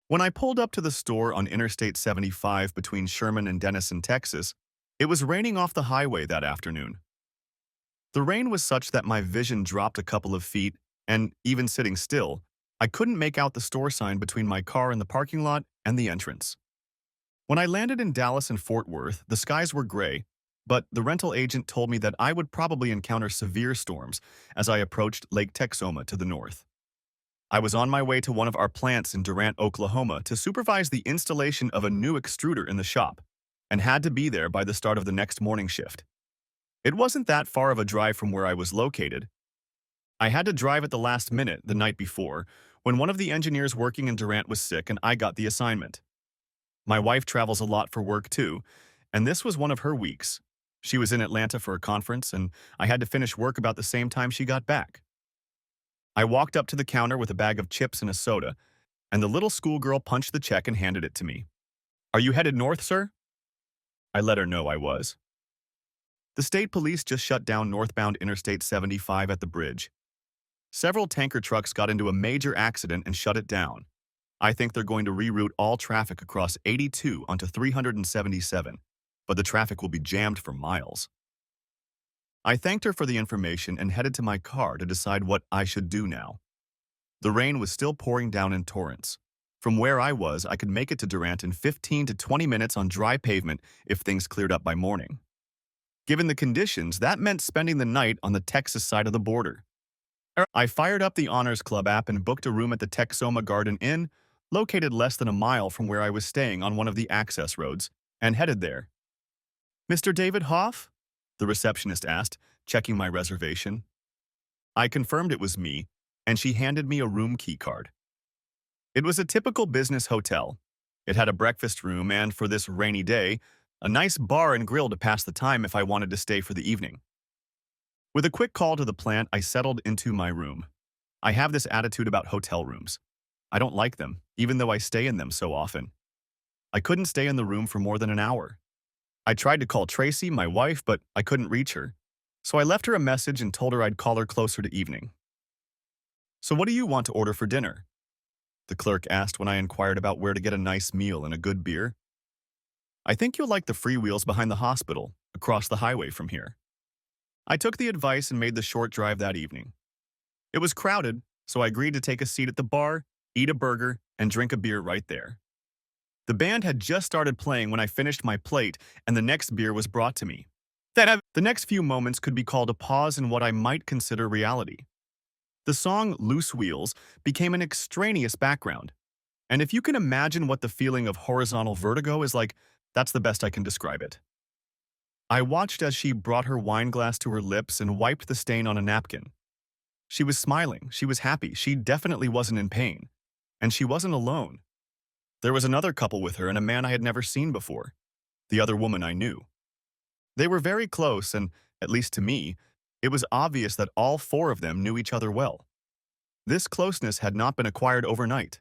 When I pulled up to the store on Interstate 75 between Sherman and Denison, Texas, it was raining off the highway that afternoon. The rain was such that my vision dropped a couple of feet, and even sitting still, I couldn't make out the store sign between my car in the parking lot and the entrance. When I landed in Dallas and Fort Worth, the skies were gray, but the rental agent told me that I would probably encounter severe storms as I approached Lake Texoma to the north. I was on my way to one of our plants in Durant, Oklahoma to supervise the installation of a new extruder in the shop, and had to be there by the start of the next morning shift. It wasn't that far of a drive from where I was located. I had to drive at the last minute the night before when one of the engineers working in Durant was sick and I got the assignment. My wife travels a lot for work too, and this was one of her weeks. She was in Atlanta for a conference, and I had to finish work about the same time she got back. I walked up to the counter with a bag of chips and a soda, and the little schoolgirl punched the check and handed it to me. "Are you headed north, sir?" I let her know I was. The state police just shut down northbound Interstate 75 at the bridge. Several tanker trucks got into a major accident and shut it down. I think they're going to reroute all traffic across 82 onto 377, but the traffic will be jammed for miles. I thanked her for the information and headed to my car to decide what I should do now. The rain was still pouring down in torrents. From where I was, I could make it to Durant in 15 to 20 minutes on dry pavement if things cleared up by morning. Given the conditions, that meant spending the night on the Texas side of the border. I fired up the Honors Club app and booked a room at the Texoma Garden Inn, located less than a mile from where I was staying on one of the access roads, and headed there. "Mr. David Hoff?" the receptionist asked, checking my reservation. I confirmed it was me, and she handed me a room key card. It was a typical business hotel. It had a breakfast room and, for this rainy day, a nice bar and grill to pass the time if I wanted to stay for the evening. With a quick call to the plant, I settled into my room. I have this attitude about hotel rooms. I don't like them, even though I stay in them so often. I couldn't stay in the room for more than an hour. I tried to call Tracy, my wife, but I couldn't reach her. So I left her a message and told her I'd call her closer to evening. "So what do you want to order for dinner?" the clerk asked when I inquired about where to get a nice meal and a good beer. "I think you'll like the freewheels behind the hospital, across the highway from here." I took the advice and made the short drive that evening. It was crowded, so I agreed to take a seat at the bar, eat a burger, and drink a beer right there. The band had just started playing when I finished my plate and the next beer was brought to me. The next few moments could be called a pause in what I might consider reality. The song "Loose Wheels" became an extraneous background, and if you can imagine what the feeling of horizontal vertigo is like, that's the best I can describe it. I watched as she brought her wine glass to her lips and wiped the stain on a napkin. She was smiling, she was happy, she definitely wasn't in pain. And she wasn't alone. There was another couple with her and a man I had never seen before. The other woman I knew. They were very close and, at least to me, it was obvious that all four of them knew each other well. This closeness had not been acquired overnight.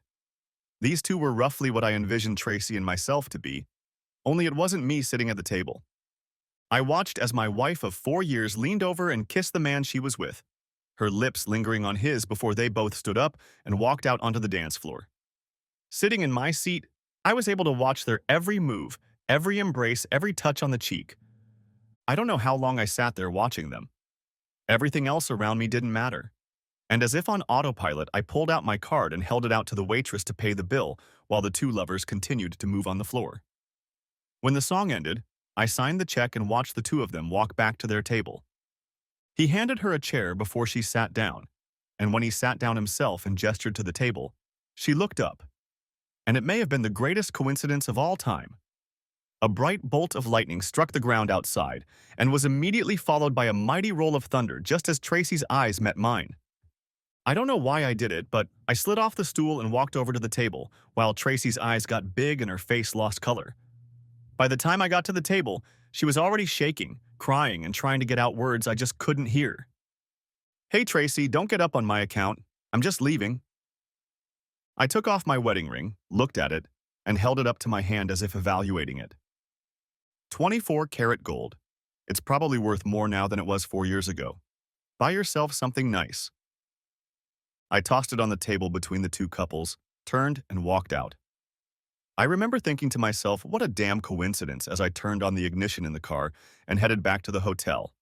These two were roughly what I envisioned Tracy and myself to be, only it wasn't me sitting at the table. I watched as my wife of 4 years leaned over and kissed the man she was with, her lips lingering on his before they both stood up and walked out onto the dance floor. Sitting in my seat, I was able to watch their every move, every embrace, every touch on the cheek. I don't know how long I sat there watching them. Everything else around me didn't matter. And as if on autopilot, I pulled out my card and held it out to the waitress to pay the bill while the two lovers continued to move on the floor. When the song ended, I signed the check and watched the two of them walk back to their table. He handed her a chair before she sat down, and when he sat down himself and gestured to the table, she looked up. And it may have been the greatest coincidence of all time. A bright bolt of lightning struck the ground outside and was immediately followed by a mighty roll of thunder just as Tracy's eyes met mine. I don't know why I did it, but I slid off the stool and walked over to the table, while Tracy's eyes got big and her face lost color. By the time I got to the table, she was already shaking, crying, and trying to get out words I just couldn't hear. "Hey Tracy, don't get up on my account. I'm just leaving." I took off my wedding ring, looked at it, and held it up to my hand as if evaluating it. 24-karat gold. It's probably worth more now than it was 4 years ago. Buy yourself something nice. I tossed it on the table between the two couples, turned, and walked out. I remember thinking to myself, what a damn coincidence as I turned on the ignition in the car and headed back to the hotel.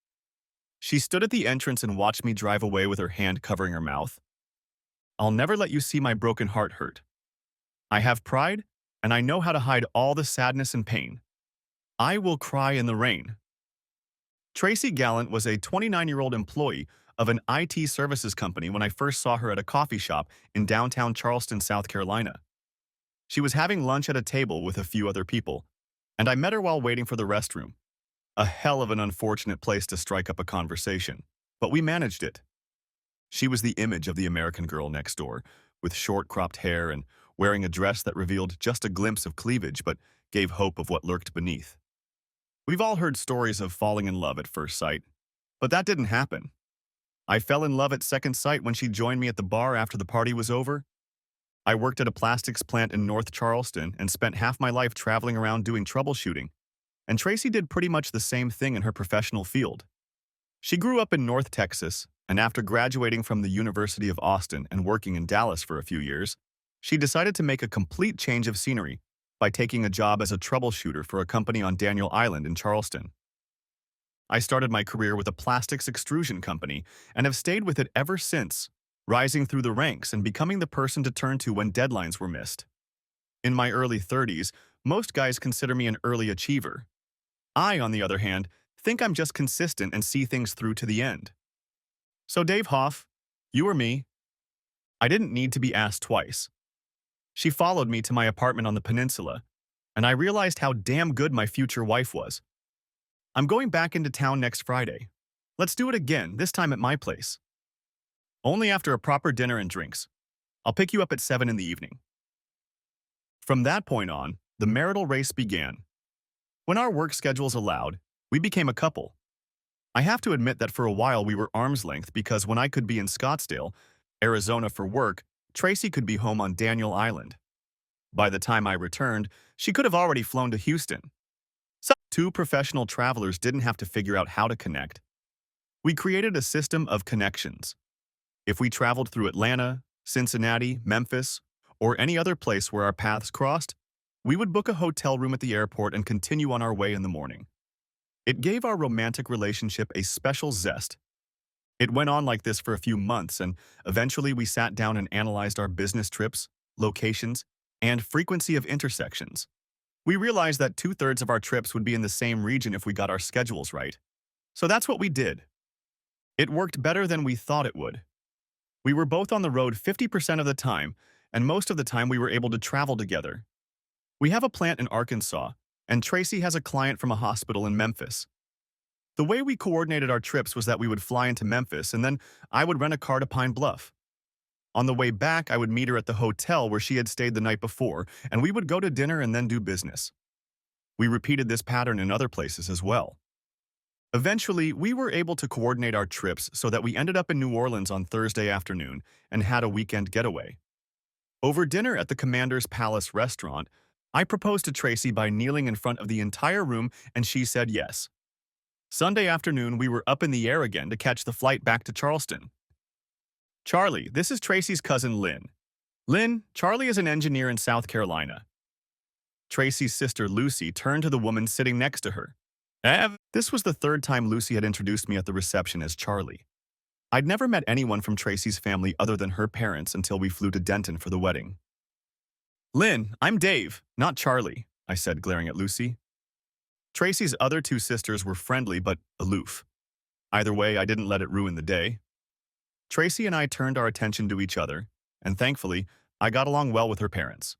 She stood at the entrance and watched me drive away with her hand covering her mouth. I'll never let you see my broken heart hurt. I have pride, and I know how to hide all the sadness and pain. I will cry in the rain. Tracy Gallant was a 29-year-old employee of an IT services company when I first saw her at a coffee shop in downtown Charleston, South Carolina. She was having lunch at a table with a few other people, and I met her while waiting for the restroom. A hell of an unfortunate place to strike up a conversation, but we managed it. She was the image of the American girl next door, with short cropped hair and wearing a dress that revealed just a glimpse of cleavage but gave hope of what lurked beneath. We've all heard stories of falling in love at first sight, but that didn't happen. I fell in love at second sight when she joined me at the bar after the party was over. I worked at a plastics plant in North Charleston and spent half my life traveling around doing troubleshooting, and Tracy did pretty much the same thing in her professional field. She grew up in North Texas, and after graduating from the University of Austin and working in Dallas for a few years, she decided to make a complete change of scenery by taking a job as a troubleshooter for a company on Daniel Island in Charleston. I started my career with a plastics extrusion company and have stayed with it ever since, rising through the ranks and becoming the person to turn to when deadlines were missed. In my early 30s, most guys consider me an early achiever. I, on the other hand, think I'm just consistent and see things through to the end. So Dave Hoff, you or me? I didn't need to be asked twice. She followed me to my apartment on the peninsula, and I realized how damn good my future wife was. I'm going back into town next Friday. Let's do it again, this time at my place. Only after a proper dinner and drinks. I'll pick you up at 7 in the evening. From that point on, the marital race began. When our work schedules allowed, we became a couple. I have to admit that for a while we were arm's length because when I could be in Scottsdale, Arizona for work, Tracy could be home on Daniel Island. By the time I returned, she could have already flown to Houston. So, two professional travelers didn't have to figure out how to connect. We created a system of connections. If we traveled through Atlanta, Cincinnati, Memphis, or any other place where our paths crossed, we would book a hotel room at the airport and continue on our way in the morning. It gave our romantic relationship a special zest. It went on like this for a few months, and eventually we sat down and analyzed our business trips, locations, and frequency of intersections. We realized that 2/3 of our trips would be in the same region if we got our schedules right. So that's what we did. It worked better than we thought it would. We were both on the road 50% of the time, and most of the time we were able to travel together. We have a plant in Arkansas, and Tracy has a client from a hospital in Memphis. The way we coordinated our trips was that we would fly into Memphis, and then I would rent a car to Pine Bluff. On the way back, I would meet her at the hotel where she had stayed the night before, and we would go to dinner and then do business. We repeated this pattern in other places as well. Eventually, we were able to coordinate our trips so that we ended up in New Orleans on Thursday afternoon and had a weekend getaway. Over dinner at the Commander's Palace restaurant, I proposed to Tracy by kneeling in front of the entire room, and she said yes. Sunday afternoon, we were up in the air again to catch the flight back to Charleston. Charlie, this is Tracy's cousin Lynn. Lynn, Charlie is an engineer in South Carolina. Tracy's sister Lucy turned to the woman sitting next to her. This was the third time Lucy had introduced me at the reception as Charlie. I'd never met anyone from Tracy's family other than her parents until we flew to Denton for the wedding. Lynn, I'm Dave, not Charlie, I said, glaring at Lucy. Tracy's other two sisters were friendly but aloof. Either way, I didn't let it ruin the day. Tracy and I turned our attention to each other, and thankfully, I got along well with her parents.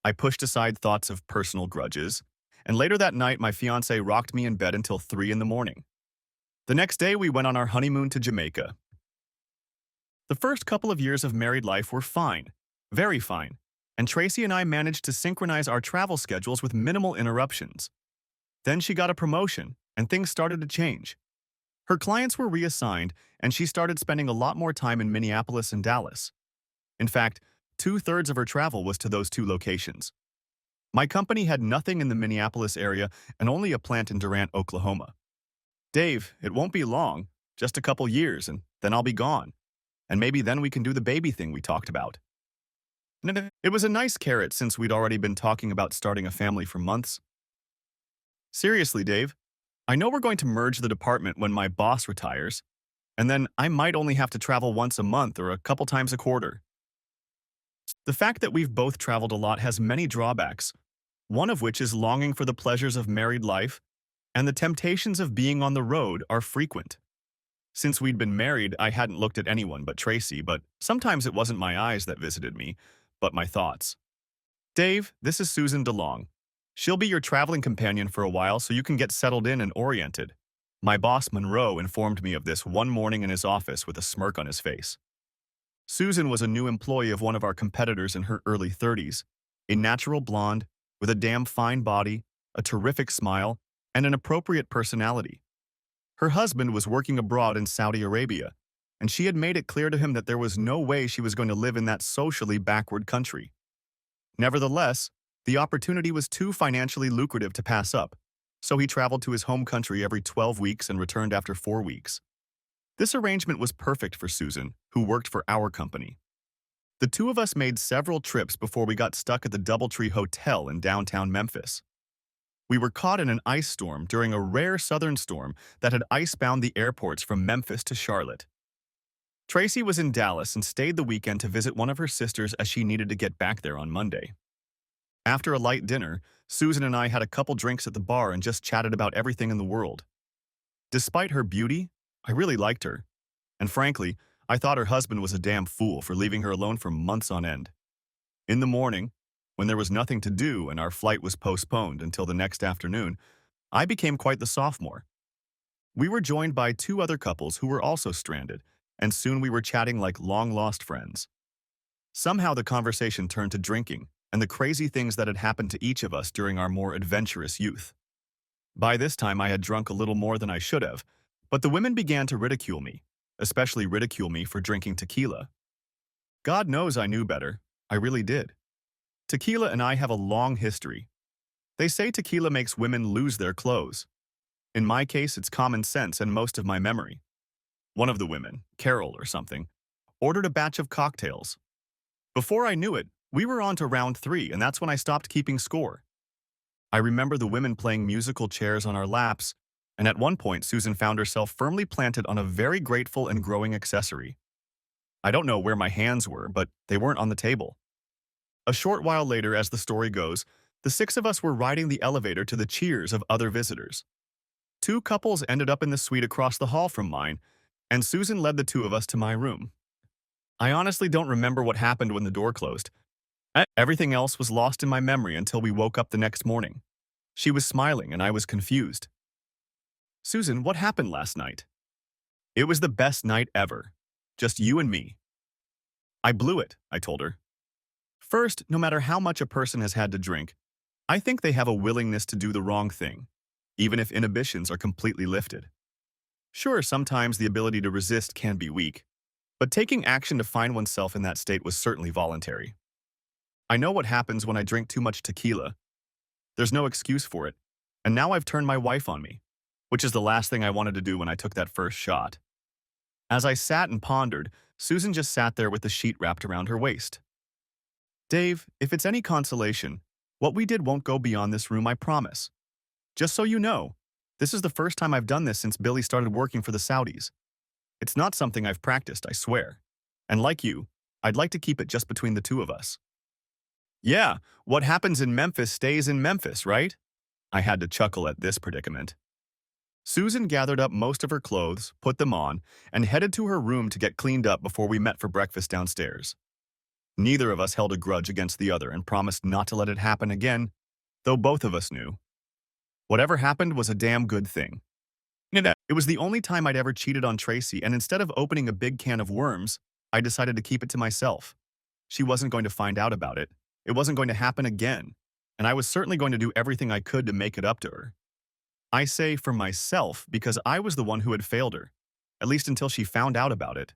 I pushed aside thoughts of personal grudges, and later that night my fiancé rocked me in bed until 3 in the morning. The next day we went on our honeymoon to Jamaica. The first couple of years of married life were fine, very fine, and Tracy and I managed to synchronize our travel schedules with minimal interruptions. Then she got a promotion, and things started to change. Her clients were reassigned, and she started spending a lot more time in Minneapolis and Dallas. In fact, 2/3 of her travel was to those two locations. My company had nothing in the Minneapolis area and only a plant in Durant, Oklahoma. Dave, it won't be long, just a couple years, and then I'll be gone. And maybe then we can do the baby thing we talked about. It was a nice carrot since we'd already been talking about starting a family for months. Seriously, Dave, I know we're going to merge the department when my boss retires, and then I might only have to travel once a month or a couple times a quarter. The fact that we've both traveled a lot has many drawbacks, one of which is longing for the pleasures of married life, and the temptations of being on the road are frequent. Since we'd been married, I hadn't looked at anyone but Tracy, but sometimes it wasn't my eyes that visited me, but my thoughts. Dave, this is Susan DeLong. She'll be your traveling companion for a while so you can get settled in and oriented. My boss, Monroe, informed me of this one morning in his office with a smirk on his face. Susan was a new employee of one of our competitors in her early 30s, a natural blonde with a damn fine body, a terrific smile, and an appropriate personality. Her husband was working abroad in Saudi Arabia, and she had made it clear to him that there was no way she was going to live in that socially backward country. Nevertheless, the opportunity was too financially lucrative to pass up, so he traveled to his home country every 12 weeks and returned after 4 weeks. This arrangement was perfect for Susan, who worked for our company. The two of us made several trips before we got stuck at the Doubletree Hotel in downtown Memphis. We were caught in an ice storm during a rare southern storm that had icebound the airports from Memphis to Charlotte. Tracy was in Dallas and stayed the weekend to visit one of her sisters as she needed to get back there on Monday. After a light dinner, Susan and I had a couple drinks at the bar and just chatted about everything in the world. Despite her beauty, I really liked her. And frankly, I thought her husband was a damn fool for leaving her alone for months on end. In the morning, when there was nothing to do and our flight was postponed until the next afternoon, I became quite the sophomore. We were joined by two other couples who were also stranded, and soon we were chatting like long-lost friends. Somehow the conversation turned to drinking and the crazy things that had happened to each of us during our more adventurous youth. By this time I had drunk a little more than I should have, but the women began to ridicule me, especially ridicule me for drinking tequila. God knows I knew better. I really did. Tequila and I have a long history. They say tequila makes women lose their clothes. In my case, it's common sense and most of my memory. One of the women, Carol or something, ordered a batch of cocktails. Before I knew it, we were on to round 3, and that's when I stopped keeping score. I remember the women playing musical chairs on our laps, and at one point Susan found herself firmly planted on a very grateful and growing accessory. I don't know where my hands were, but they weren't on the table. A short while later, as the story goes, the 6 of us were riding the elevator to the cheers of other visitors. 2 couples ended up in the suite across the hall from mine, and Susan led the 2 of us to my room. I honestly don't remember what happened when the door closed. Everything else was lost in my memory until we woke up the next morning. She was smiling and I was confused. Susan, what happened last night? It was the best night ever. Just you and me. I blew it, I told her. First, no matter how much a person has had to drink, I think they have a willingness to do the wrong thing, even if inhibitions are completely lifted. Sure, sometimes the ability to resist can be weak, but taking action to find oneself in that state was certainly voluntary. I know what happens when I drink too much tequila. There's no excuse for it, and now I've turned my wife on me, which is the last thing I wanted to do when I took that first shot. As I sat and pondered, Susan just sat there with the sheet wrapped around her waist. Dave, if it's any consolation, what we did won't go beyond this room, I promise. Just so you know, this is the first time I've done this since Billy started working for the Saudis. It's not something I've practiced, I swear. And like you, I'd like to keep it just between the 2 of us. Yeah, what happens in Memphis stays in Memphis, right? I had to chuckle at this predicament. Susan gathered up most of her clothes, put them on, and headed to her room to get cleaned up before we met for breakfast downstairs. Neither of us held a grudge against the other and promised not to let it happen again, though both of us knew. Whatever happened was a damn good thing. It was the only time I'd ever cheated on Tracy, and instead of opening a big can of worms, I decided to keep it to myself. She wasn't going to find out about it. It wasn't going to happen again, and I was certainly going to do everything I could to make it up to her. I say for myself because I was the one who had failed her, at least until she found out about it.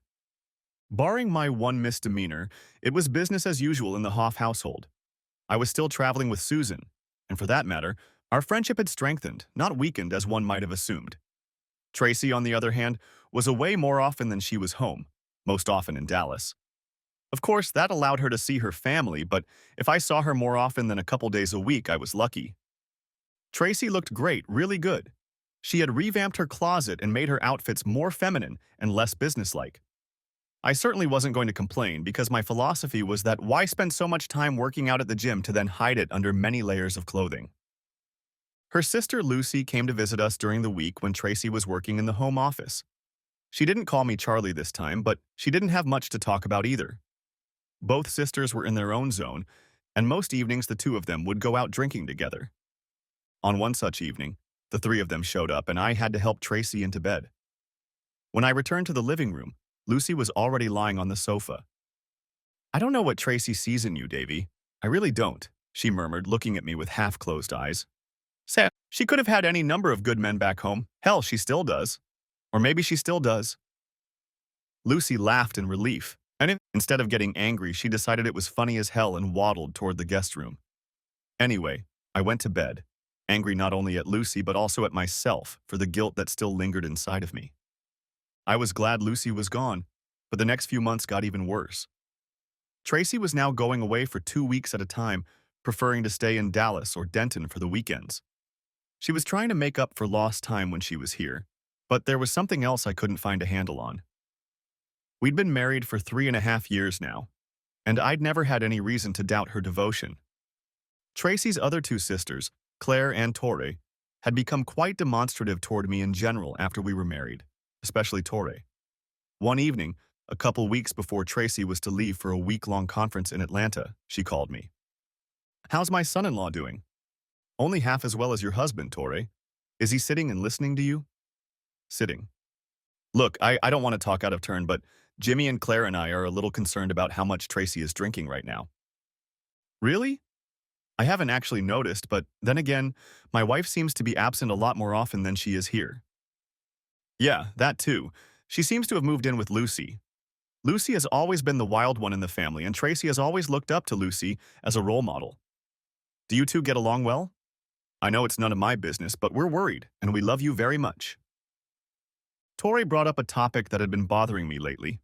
Barring my one misdemeanor, it was business as usual in the Hoff household. I was still traveling with Susan, and for that matter, our friendship had strengthened, not weakened as one might have assumed. Tracy, on the other hand, was away more often than she was home, most often in Dallas. Of course, that allowed her to see her family, but if I saw her more often than a couple days a week, I was lucky. Tracy looked great, really good. She had revamped her closet and made her outfits more feminine and less businesslike. I certainly wasn't going to complain because my philosophy was that why spend so much time working out at the gym to then hide it under many layers of clothing? Her sister Lucy came to visit us during the week when Tracy was working in the home office. She didn't call me Charlie this time, but she didn't have much to talk about either. Both sisters were in their own zone, and most evenings the two of them would go out drinking together. On one such evening, the three of them showed up and I had to help Tracy into bed. When I returned to the living room, Lucy was already lying on the sofa. "I don't know what Tracy sees in you, Davy. I really don't," she murmured, looking at me with half-closed eyes. "Sam, she could have had any number of good men back home. Hell, she still does. Or maybe she still does." Lucy laughed in relief, and instead of getting angry, she decided it was funny as hell and waddled toward the guest room. Anyway, I went to bed, angry not only at Lucy but also at myself for the guilt that still lingered inside of me. I was glad Lucy was gone, but the next few months got even worse. Tracy was now going away for 2 weeks at a time, preferring to stay in Dallas or Denton for the weekends. She was trying to make up for lost time when she was here, but there was something else I couldn't find a handle on. We'd been married for 3.5 years now, and I'd never had any reason to doubt her devotion. Tracy's other two sisters, Claire and Torre, had become quite demonstrative toward me in general after we were married, especially Torre. One evening, a couple weeks before Tracy was to leave for a week-long conference in Atlanta, she called me. "How's my son-in-law doing?" "Only half as well as your husband, Torre. Is he sitting and listening to you?" "Sitting. Look, I don't want to talk out of turn, but Jimmy and Claire and I are a little concerned about how much Tracy is drinking right now." "Really? I haven't actually noticed, but then again, my wife seems to be absent a lot more often than she is here." "Yeah, that too. She seems to have moved in with Lucy. Lucy has always been the wild one in the family, and Tracy has always looked up to Lucy as a role model. Do you two get along well? I know it's none of my business, but we're worried, and we love you very much." Tori brought up a topic that had been bothering me lately.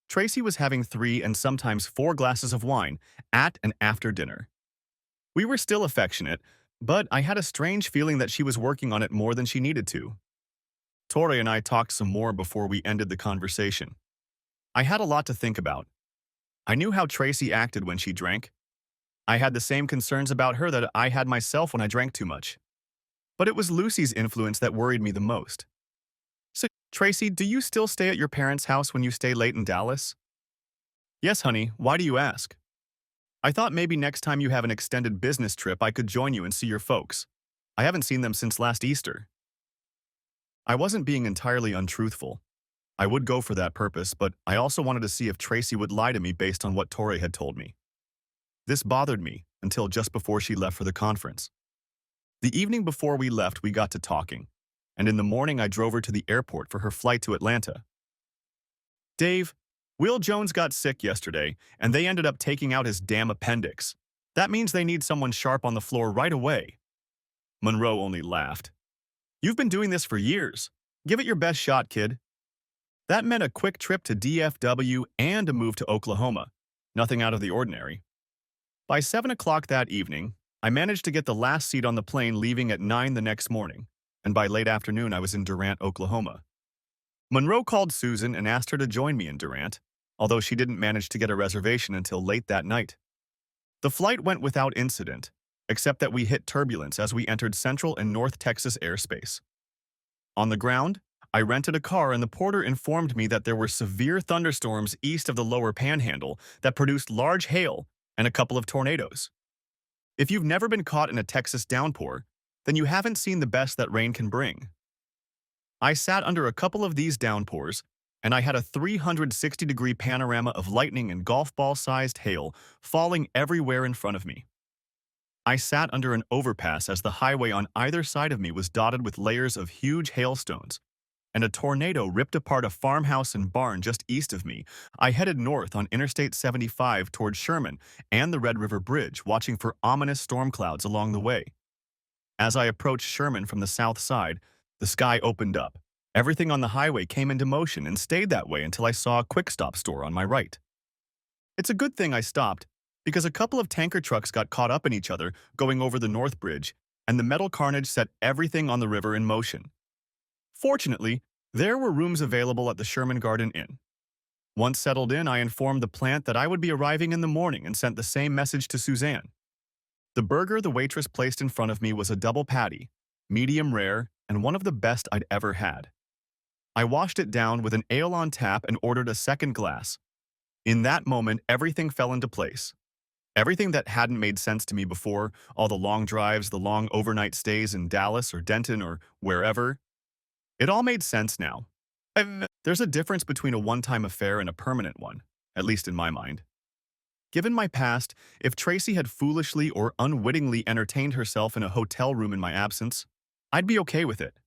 Tracy was having 3 and sometimes 4 glasses of wine at and after dinner. We were still affectionate, but I had a strange feeling that she was working on it more than she needed to. Tori and I talked some more before we ended the conversation. I had a lot to think about. I knew how Tracy acted when she drank. I had the same concerns about her that I had myself when I drank too much. But it was Lucy's influence that worried me the most. "So, Tracy, do you still stay at your parents' house when you stay late in Dallas?" "Yes, honey. Why do you ask?" "I thought maybe next time you have an extended business trip I could join you and see your folks. I haven't seen them since last Easter." I wasn't being entirely untruthful. I would go for that purpose, but I also wanted to see if Tracy would lie to me based on what Tori had told me. This bothered me until just before she left for the conference. The evening before we left, we got to talking, and in the morning I drove her to the airport for her flight to Atlanta. "Dave, Will Jones got sick yesterday, and they ended up taking out his damn appendix. That means they need someone sharp on the floor right away." Monroe only laughed. "You've been doing this for years. Give it your best shot, kid." That meant a quick trip to DFW and a move to Oklahoma. Nothing out of the ordinary. By 7 o'clock that evening, I managed to get the last seat on the plane leaving at 9 the next morning, and by late afternoon I was in Durant, Oklahoma. Monroe called Susan and asked her to join me in Durant, although she didn't manage to get a reservation until late that night. The flight went without incident, except that we hit turbulence as we entered Central and North Texas airspace. On the ground, I rented a car and the porter informed me that there were severe thunderstorms east of the lower panhandle that produced large hail and a couple of tornadoes. If you've never been caught in a Texas downpour, then you haven't seen the best that rain can bring. I sat under a couple of these downpours, and I had a 360-degree panorama of lightning and golf ball-sized hail falling everywhere in front of me. I sat under an overpass as the highway on either side of me was dotted with layers of huge hailstones, and a tornado ripped apart a farmhouse and barn just east of me. I headed north on Interstate 75 toward Sherman and the Red River Bridge, watching for ominous storm clouds along the way. As I approached Sherman from the south side, the sky opened up. Everything on the highway came into motion and stayed that way until I saw a quick-stop store on my right. It's a good thing I stopped, because a couple of tanker trucks got caught up in each other going over the North Bridge, and the metal carnage set everything on the river in motion. Fortunately, there were rooms available at the Sherman Garden Inn. Once settled in, I informed the plant that I would be arriving in the morning and sent the same message to Suzanne. The burger the waitress placed in front of me was a double patty, medium rare, and one of the best I'd ever had. I washed it down with an ale on tap and ordered a second glass. In that moment, everything fell into place. Everything that hadn't made sense to me before, all the long drives, the long overnight stays in Dallas or Denton or wherever, it all made sense now. There's a difference between a one-time affair and a permanent one, at least in my mind. Given my past, if Tracy had foolishly or unwittingly entertained herself in a hotel room in my absence, I'd be okay with it.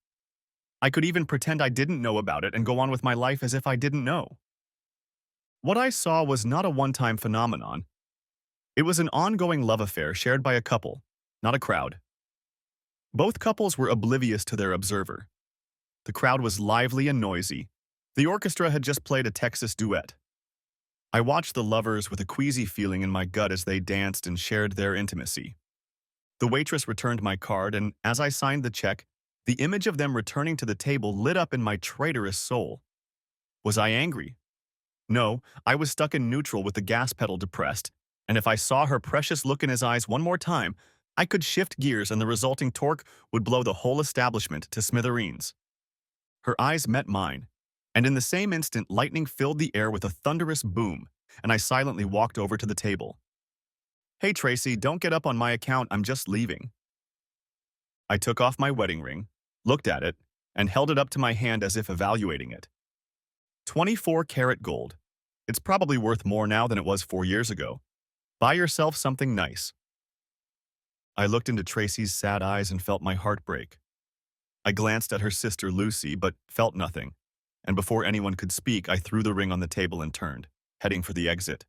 I could even pretend I didn't know about it and go on with my life as if I didn't know. What I saw was not a one-time phenomenon. It was an ongoing love affair shared by a couple, not a crowd. Both couples were oblivious to their observer. The crowd was lively and noisy. The orchestra had just played a Texas duet. I watched the lovers with a queasy feeling in my gut as they danced and shared their intimacy. The waitress returned my card, and as I signed the check, the image of them returning to the table lit up in my traitorous soul. Was I angry? No, I was stuck in neutral with the gas pedal depressed, and if I saw her precious look in his eyes one more time, I could shift gears and the resulting torque would blow the whole establishment to smithereens. Her eyes met mine, and in the same instant lightning filled the air with a thunderous boom, and I silently walked over to the table. "Hey Tracy, don't get up on my account, I'm just leaving." I took off my wedding ring, looked at it, and held it up to my hand as if evaluating it. 24-karat gold. It's probably worth more now than it was 4 years ago. Buy yourself something nice. I looked into Tracy's sad eyes and felt my heart break. I glanced at her sister Lucy, but felt nothing, and before anyone could speak, I threw the ring on the table and turned, heading for the exit.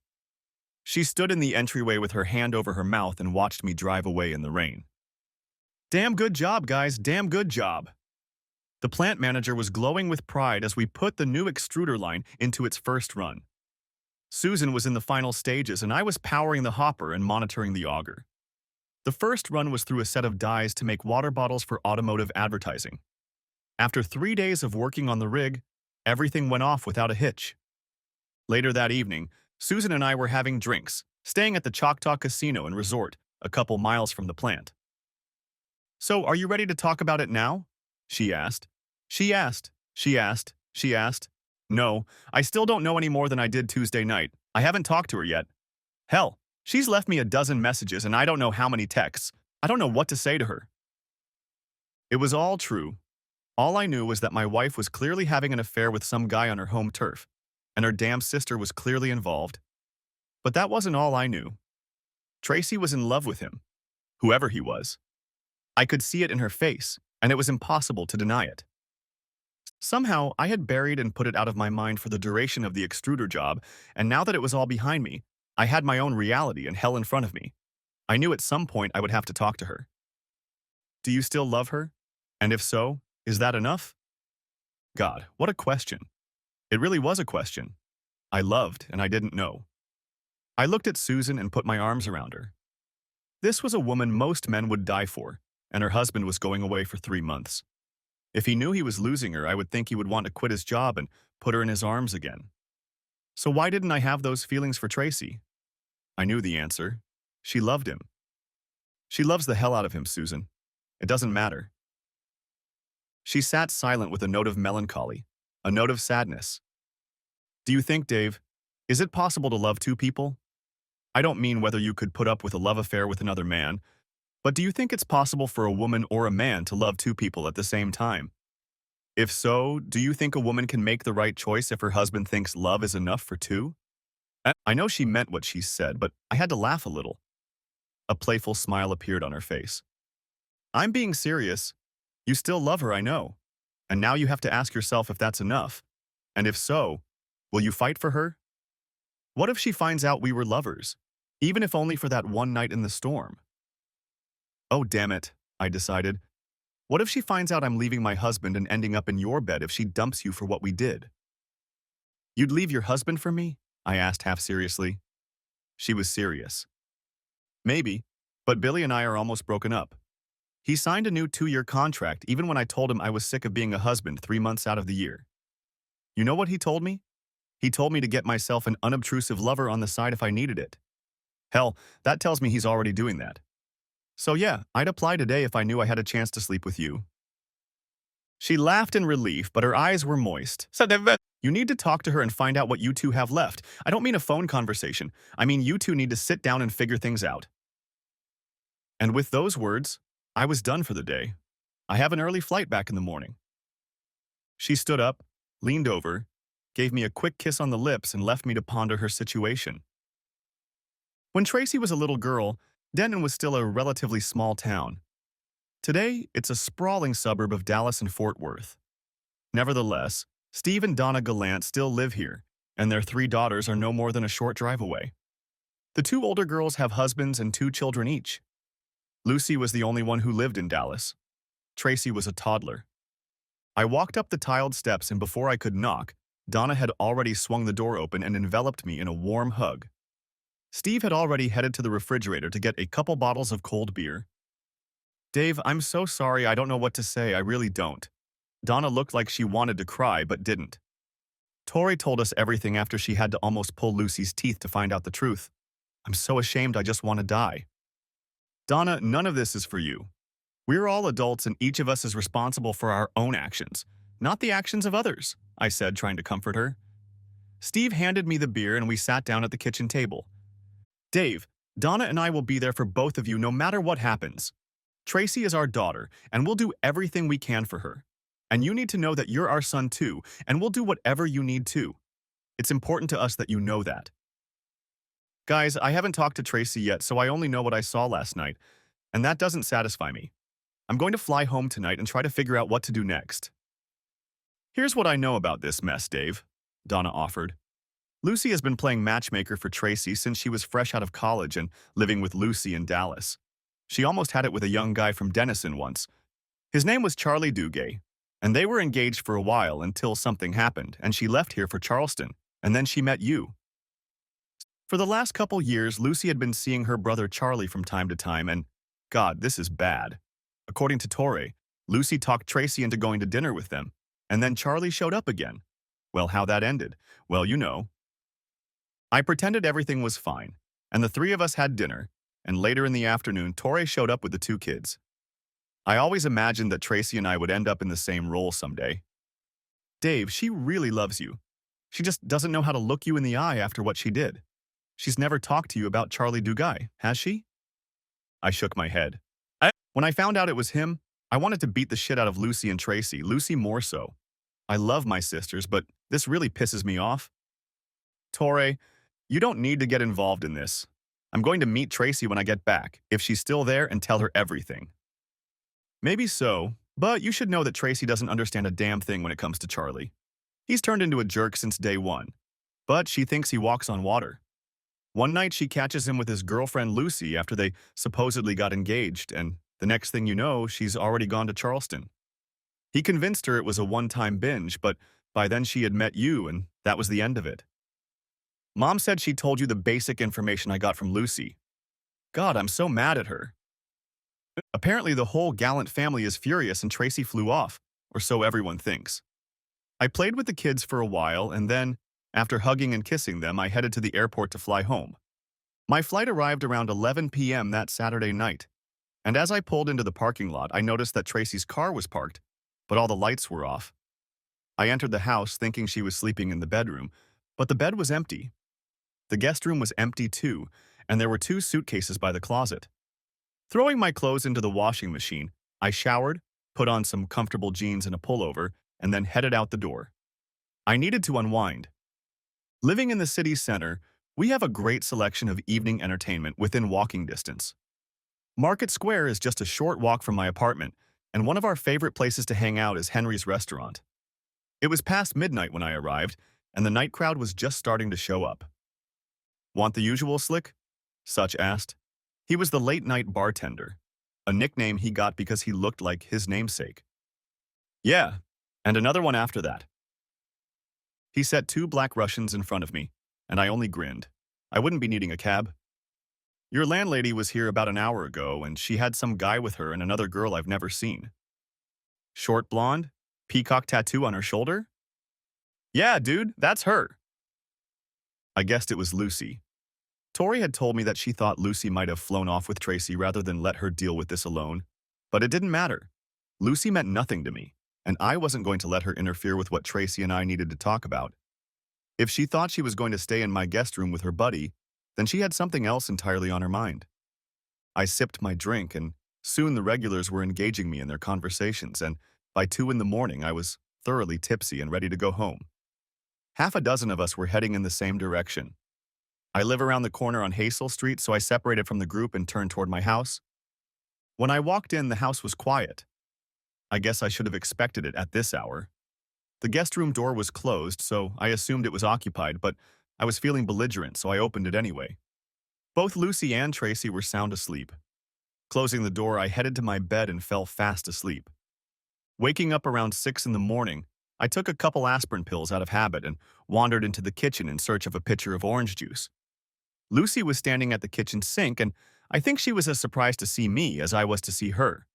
She stood in the entryway with her hand over her mouth and watched me drive away in the rain. "Damn good job, guys, damn good job." The plant manager was glowing with pride as we put the new extruder line into its first run. Susan was in the final stages, and I was powering the hopper and monitoring the auger. The first run was through a set of dies to make water bottles for automotive advertising. After 3 days of working on the rig, everything went off without a hitch. Later that evening, Susan and I were having drinks, staying at the Choctaw Casino and Resort, a couple miles from the plant. "So, are you ready to talk about it now?" She asked. She asked. No, I still don't know any more than I did Tuesday night. I haven't talked to her yet. Hell, she's left me a dozen messages and I don't know how many texts. I don't know what to say to her. It was all true. All I knew was that my wife was clearly having an affair with some guy on her home turf, and her damn sister was clearly involved. But that wasn't all I knew. Tracy was in love with him, whoever he was. I could see it in her face, and it was impossible to deny it. Somehow, I had buried and put it out of my mind for the duration of the extruder job, and now that it was all behind me, I had my own reality and hell in front of me. I knew at some point I would have to talk to her. "Do you still love her? And if so, is that enough?" God, what a question. It really was a question. I loved, and I didn't know. I looked at Susan and put my arms around her. This was a woman most men would die for, and her husband was going away for 3 months. If he knew he was losing her, I would think he would want to quit his job and put her in his arms again. So why didn't I have those feelings for Tracy? I knew the answer. She loved him. She loves the hell out of him, Susan. It doesn't matter. She sat silent with a note of melancholy, a note of sadness. "Do you think, Dave, is it possible to love two people? I don't mean whether you could put up with a love affair with another man, but do you think it's possible for a woman or a man to love two people at the same time? If so, do you think a woman can make the right choice if her husband thinks love is enough for two?" I know she meant what she said, but I had to laugh a little. A playful smile appeared on her face. "I'm being serious. You still love her, I know. And now you have to ask yourself if that's enough. And if so, will you fight for her? What if she finds out we were lovers, even if only for that one night in the storm?" Oh, damn it, I decided. What if she finds out I'm leaving my husband and ending up in your bed if she dumps you for what we did? "You'd leave your husband for me?" I asked half seriously. She was serious. Maybe, but Billy and I are almost broken up. He signed a new 2-year contract even when I told him I was sick of being a husband 3 months out of the year. You know what he told me? He told me to get myself an unobtrusive lover on the side if I needed it. Hell, that tells me he's already doing that. So yeah, I'd apply today if I knew I had a chance to sleep with you. She laughed in relief, but her eyes were moist. You need to talk to her and find out what you two have left. I don't mean a phone conversation. I mean you two need to sit down and figure things out. And with those words, I was done for the day. I have an early flight back in the morning. She stood up, leaned over, gave me a quick kiss on the lips and left me to ponder her situation. When Tracy was a little girl, Denton was still a relatively small town. Today, it's a sprawling suburb of Dallas and Fort Worth. Nevertheless, Steve and Donna Gallant still live here, and their 3 daughters are no more than a short drive away. The 2 older girls have husbands and 2 children each. Lucy was the only one who lived in Dallas. Tracy was a toddler. I walked up the tiled steps, and before I could knock, Donna had already swung the door open and enveloped me in a warm hug. Steve had already headed to the refrigerator to get a couple bottles of cold beer. Dave, I'm so sorry, I don't know what to say, I really don't. Donna looked like she wanted to cry but didn't. Tori told us everything after she had to almost pull Lucy's teeth to find out the truth. I'm so ashamed I just want to die. Donna, none of this is for you. We're all adults and each of us is responsible for our own actions, not the actions of others, I said, trying to comfort her. Steve handed me the beer and we sat down at the kitchen table. Dave, Donna and I will be there for both of you no matter what happens. Tracy is our daughter, and we'll do everything we can for her. And you need to know that you're our son too, and we'll do whatever you need to. It's important to us that you know that. Guys, I haven't talked to Tracy yet, so I only know what I saw last night, and that doesn't satisfy me. I'm going to fly home tonight and try to figure out what to do next. Here's what I know about this mess, Dave, Donna offered. Lucy has been playing matchmaker for Tracy since she was fresh out of college and living with Lucy in Dallas. She almost had it with a young guy from Denison once. His name was Charlie Duguay, and they were engaged for a while until something happened, and she left here for Charleston, and then she met you. For the last couple years, Lucy had been seeing her brother Charlie from time to time, and God, this is bad. According to Torre, Lucy talked Tracy into going to dinner with them, and then Charlie showed up again. Well, how that ended? Well, you know. I pretended everything was fine, and the 3 of us had dinner, and later in the afternoon, Torre showed up with the 2 kids. I always imagined that Tracy and I would end up in the same role someday. Dave, she really loves you. She just doesn't know how to look you in the eye after what she did. She's never talked to you about Charlie Duguay, has she? I shook my head. When I found out it was him, I wanted to beat the shit out of Lucy and Tracy, Lucy more so. I love my sisters, but this really pisses me off. Torre, you don't need to get involved in this. I'm going to meet Tracy when I get back, if she's still there, and tell her everything. Maybe so, but you should know that Tracy doesn't understand a damn thing when it comes to Charlie. He's turned into a jerk since day one, but she thinks he walks on water. One night she catches him with his girlfriend Lucy after they supposedly got engaged, and the next thing you know, she's already gone to Charleston. He convinced her it was a one-time binge, but by then she had met you, and that was the end of it. Mom said she told you the basic information I got from Lucy. God, I'm so mad at her. Apparently the whole Gallant family is furious and Tracy flew off, or so everyone thinks. I played with the kids for a while, and then, after hugging and kissing them, I headed to the airport to fly home. My flight arrived around 11 p.m. that Saturday night, and as I pulled into the parking lot, I noticed that Tracy's car was parked, but all the lights were off. I entered the house thinking she was sleeping in the bedroom, but the bed was empty. The guest room was empty too, and there were 2 suitcases by the closet. Throwing my clothes into the washing machine, I showered, put on some comfortable jeans and a pullover, and then headed out the door. I needed to unwind. Living in the city center, we have a great selection of evening entertainment within walking distance. Market Square is just a short walk from my apartment, and one of our favorite places to hang out is Henry's Restaurant. It was past midnight when I arrived, and the night crowd was just starting to show up. Want the usual, Slick? Such asked. He was the late-night bartender, a nickname he got because he looked like his namesake. Yeah, and another one after that. He set 2 black Russians in front of me, and I only grinned. I wouldn't be needing a cab. Your landlady was here about an hour ago, and she had some guy with her and another girl I've never seen. Short blonde? Peacock tattoo on her shoulder? Yeah, dude, that's her. I guessed it was Lucy. Tori had told me that she thought Lucy might have flown off with Tracy rather than let her deal with this alone. But it didn't matter. Lucy meant nothing to me, and I wasn't going to let her interfere with what Tracy and I needed to talk about. If she thought she was going to stay in my guest room with her buddy, then she had something else entirely on her mind. I sipped my drink, and soon the regulars were engaging me in their conversations, and by 2 in the morning I was thoroughly tipsy and ready to go home. Half a dozen of us were heading in the same direction. I live around the corner on Hazel Street, so I separated from the group and turned toward my house. When I walked in, the house was quiet. I guess I should have expected it at this hour. The guest room door was closed, so I assumed it was occupied, but I was feeling belligerent, so I opened it anyway. Both Lucy and Tracy were sound asleep. Closing the door, I headed to my bed and fell fast asleep. Waking up around 6 in the morning, I took a couple aspirin pills out of habit and wandered into the kitchen in search of a pitcher of orange juice. Lucy was standing at the kitchen sink, and I think she was as surprised to see me as I was to see her.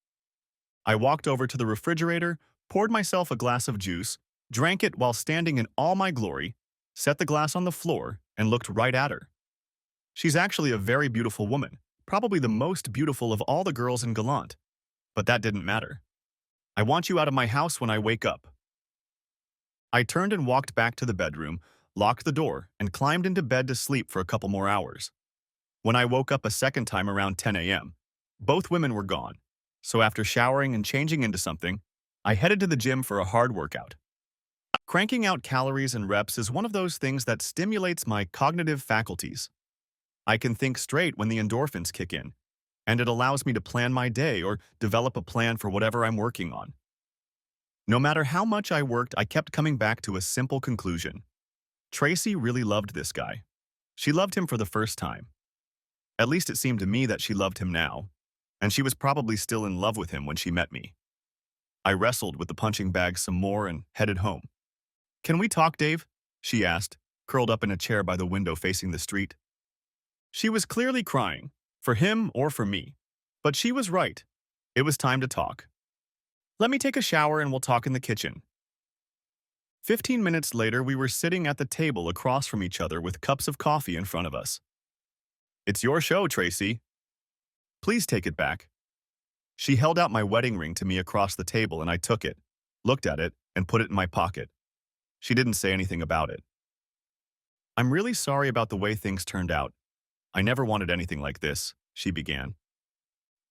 I walked over to the refrigerator, poured myself a glass of juice, drank it while standing in all my glory, set the glass on the floor, and looked right at her. She's actually a very beautiful woman, probably the most beautiful of all the girls in Gallant. But that didn't matter. I want you out of my house when I wake up. I turned and walked back to the bedroom, locked the door, and climbed into bed to sleep for a couple more hours. When I woke up a second time around 10 a.m., both women were gone. So after showering and changing into something, I headed to the gym for a hard workout. Cranking out calories and reps is one of those things that stimulates my cognitive faculties. I can think straight when the endorphins kick in, and it allows me to plan my day or develop a plan for whatever I'm working on. No matter how much I worked, I kept coming back to a simple conclusion. Tracy really loved this guy. She loved him for the first time. At least it seemed to me that she loved him now, and she was probably still in love with him when she met me. I wrestled with the punching bag some more and headed home. Can we talk, Dave? She asked, curled up in a chair by the window facing the street. She was clearly crying, for him or for me. But she was right. It was time to talk. Let me take a shower and we'll talk in the kitchen. 15 minutes later, we were sitting at the table across from each other with cups of coffee in front of us. It's your show, Tracy. Please take it back. She held out my wedding ring to me across the table and I took it, looked at it, and put it in my pocket. She didn't say anything about it. I'm really sorry about the way things turned out. I never wanted anything like this, she began.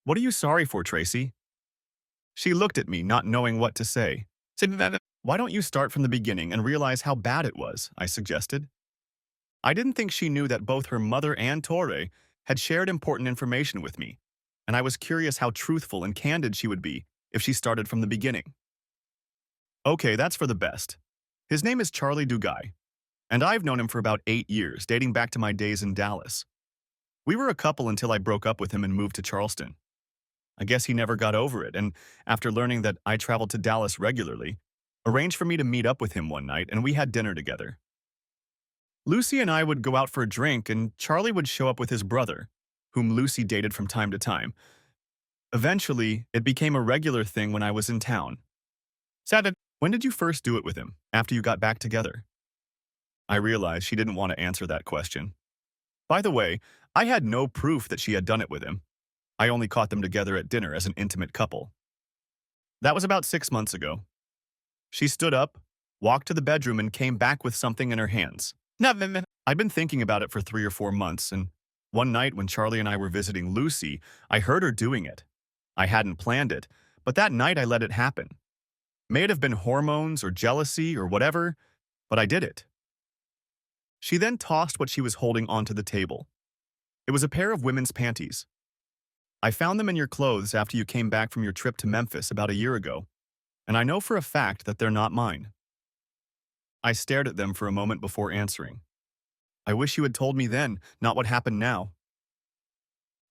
What are you sorry for, Tracy? She looked at me, not knowing what to say. Why don't you start from the beginning and realize how bad it was, I suggested. I didn't think she knew that both her mother and Torre had shared important information with me, and I was curious how truthful and candid she would be if she started from the beginning. Okay, that's for the best. His name is Charlie Duguay, and I've known him for about 8 years, dating back to my days in Dallas. We were a couple until I broke up with him and moved to Charleston. I guess he never got over it, and after learning that I traveled to Dallas regularly, arranged for me to meet up with him one night, and we had dinner together. Lucy and I would go out for a drink, and Charlie would show up with his brother, whom Lucy dated from time to time. Eventually, it became a regular thing when I was in town. Said, when did you first do it with him, after you got back together? I realized she didn't want to answer that question. By the way, I had no proof that she had done it with him. I only caught them together at dinner as an intimate couple. That was about 6 months ago. She stood up, walked to the bedroom, and came back with something in her hands. I'd been thinking about it for 3 or 4 months, and one night when Charlie and I were visiting Lucy, I heard her doing it. I hadn't planned it, but that night I let it happen. May it have been hormones or jealousy or whatever, but I did it. She then tossed what she was holding onto the table. It was a pair of women's panties. I found them in your clothes after you came back from your trip to Memphis about a year ago, and I know for a fact that they're not mine. I stared at them for a moment before answering. I wish you had told me then, not what happened now.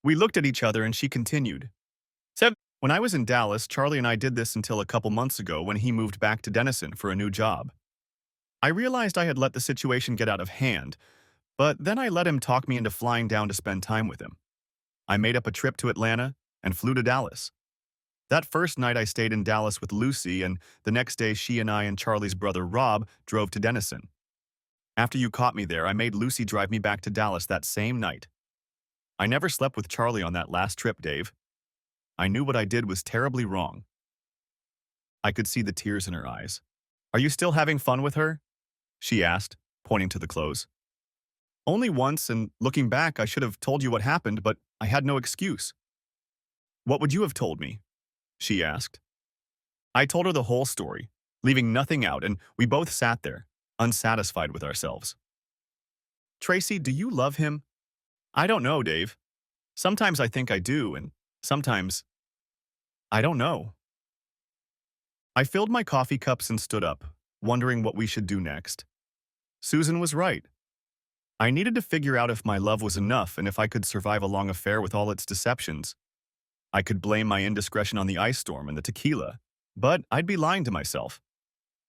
We looked at each other and she continued. When I was in Dallas, Charlie and I did this until a couple months ago when he moved back to Denison for a new job. I realized I had let the situation get out of hand, But then I let him talk me into flying down to spend time with him. I made up a trip to Atlanta and flew to Dallas. That first night I stayed in Dallas with Lucy, and the next day she and I and Charlie's brother Rob drove to Denison. After you caught me there, I made Lucy drive me back to Dallas that same night. I never slept with Charlie on that last trip, Dave. I knew what I did was terribly wrong. I could see the tears in her eyes. Are you still having fun with her? She asked, pointing to the clothes. Only once, and looking back, I should have told you what happened, but I had no excuse. What would you have told me? She asked. I told her the whole story, leaving nothing out, and we both sat there, unsatisfied with ourselves. Tracy, do you love him? I don't know, Dave. Sometimes I think I do, and sometimes I don't know. I filled my coffee cups and stood up, wondering what we should do next. Susan was right. I needed to figure out if my love was enough and if I could survive a long affair with all its deceptions. I could blame my indiscretion on the ice storm and the tequila, but I'd be lying to myself.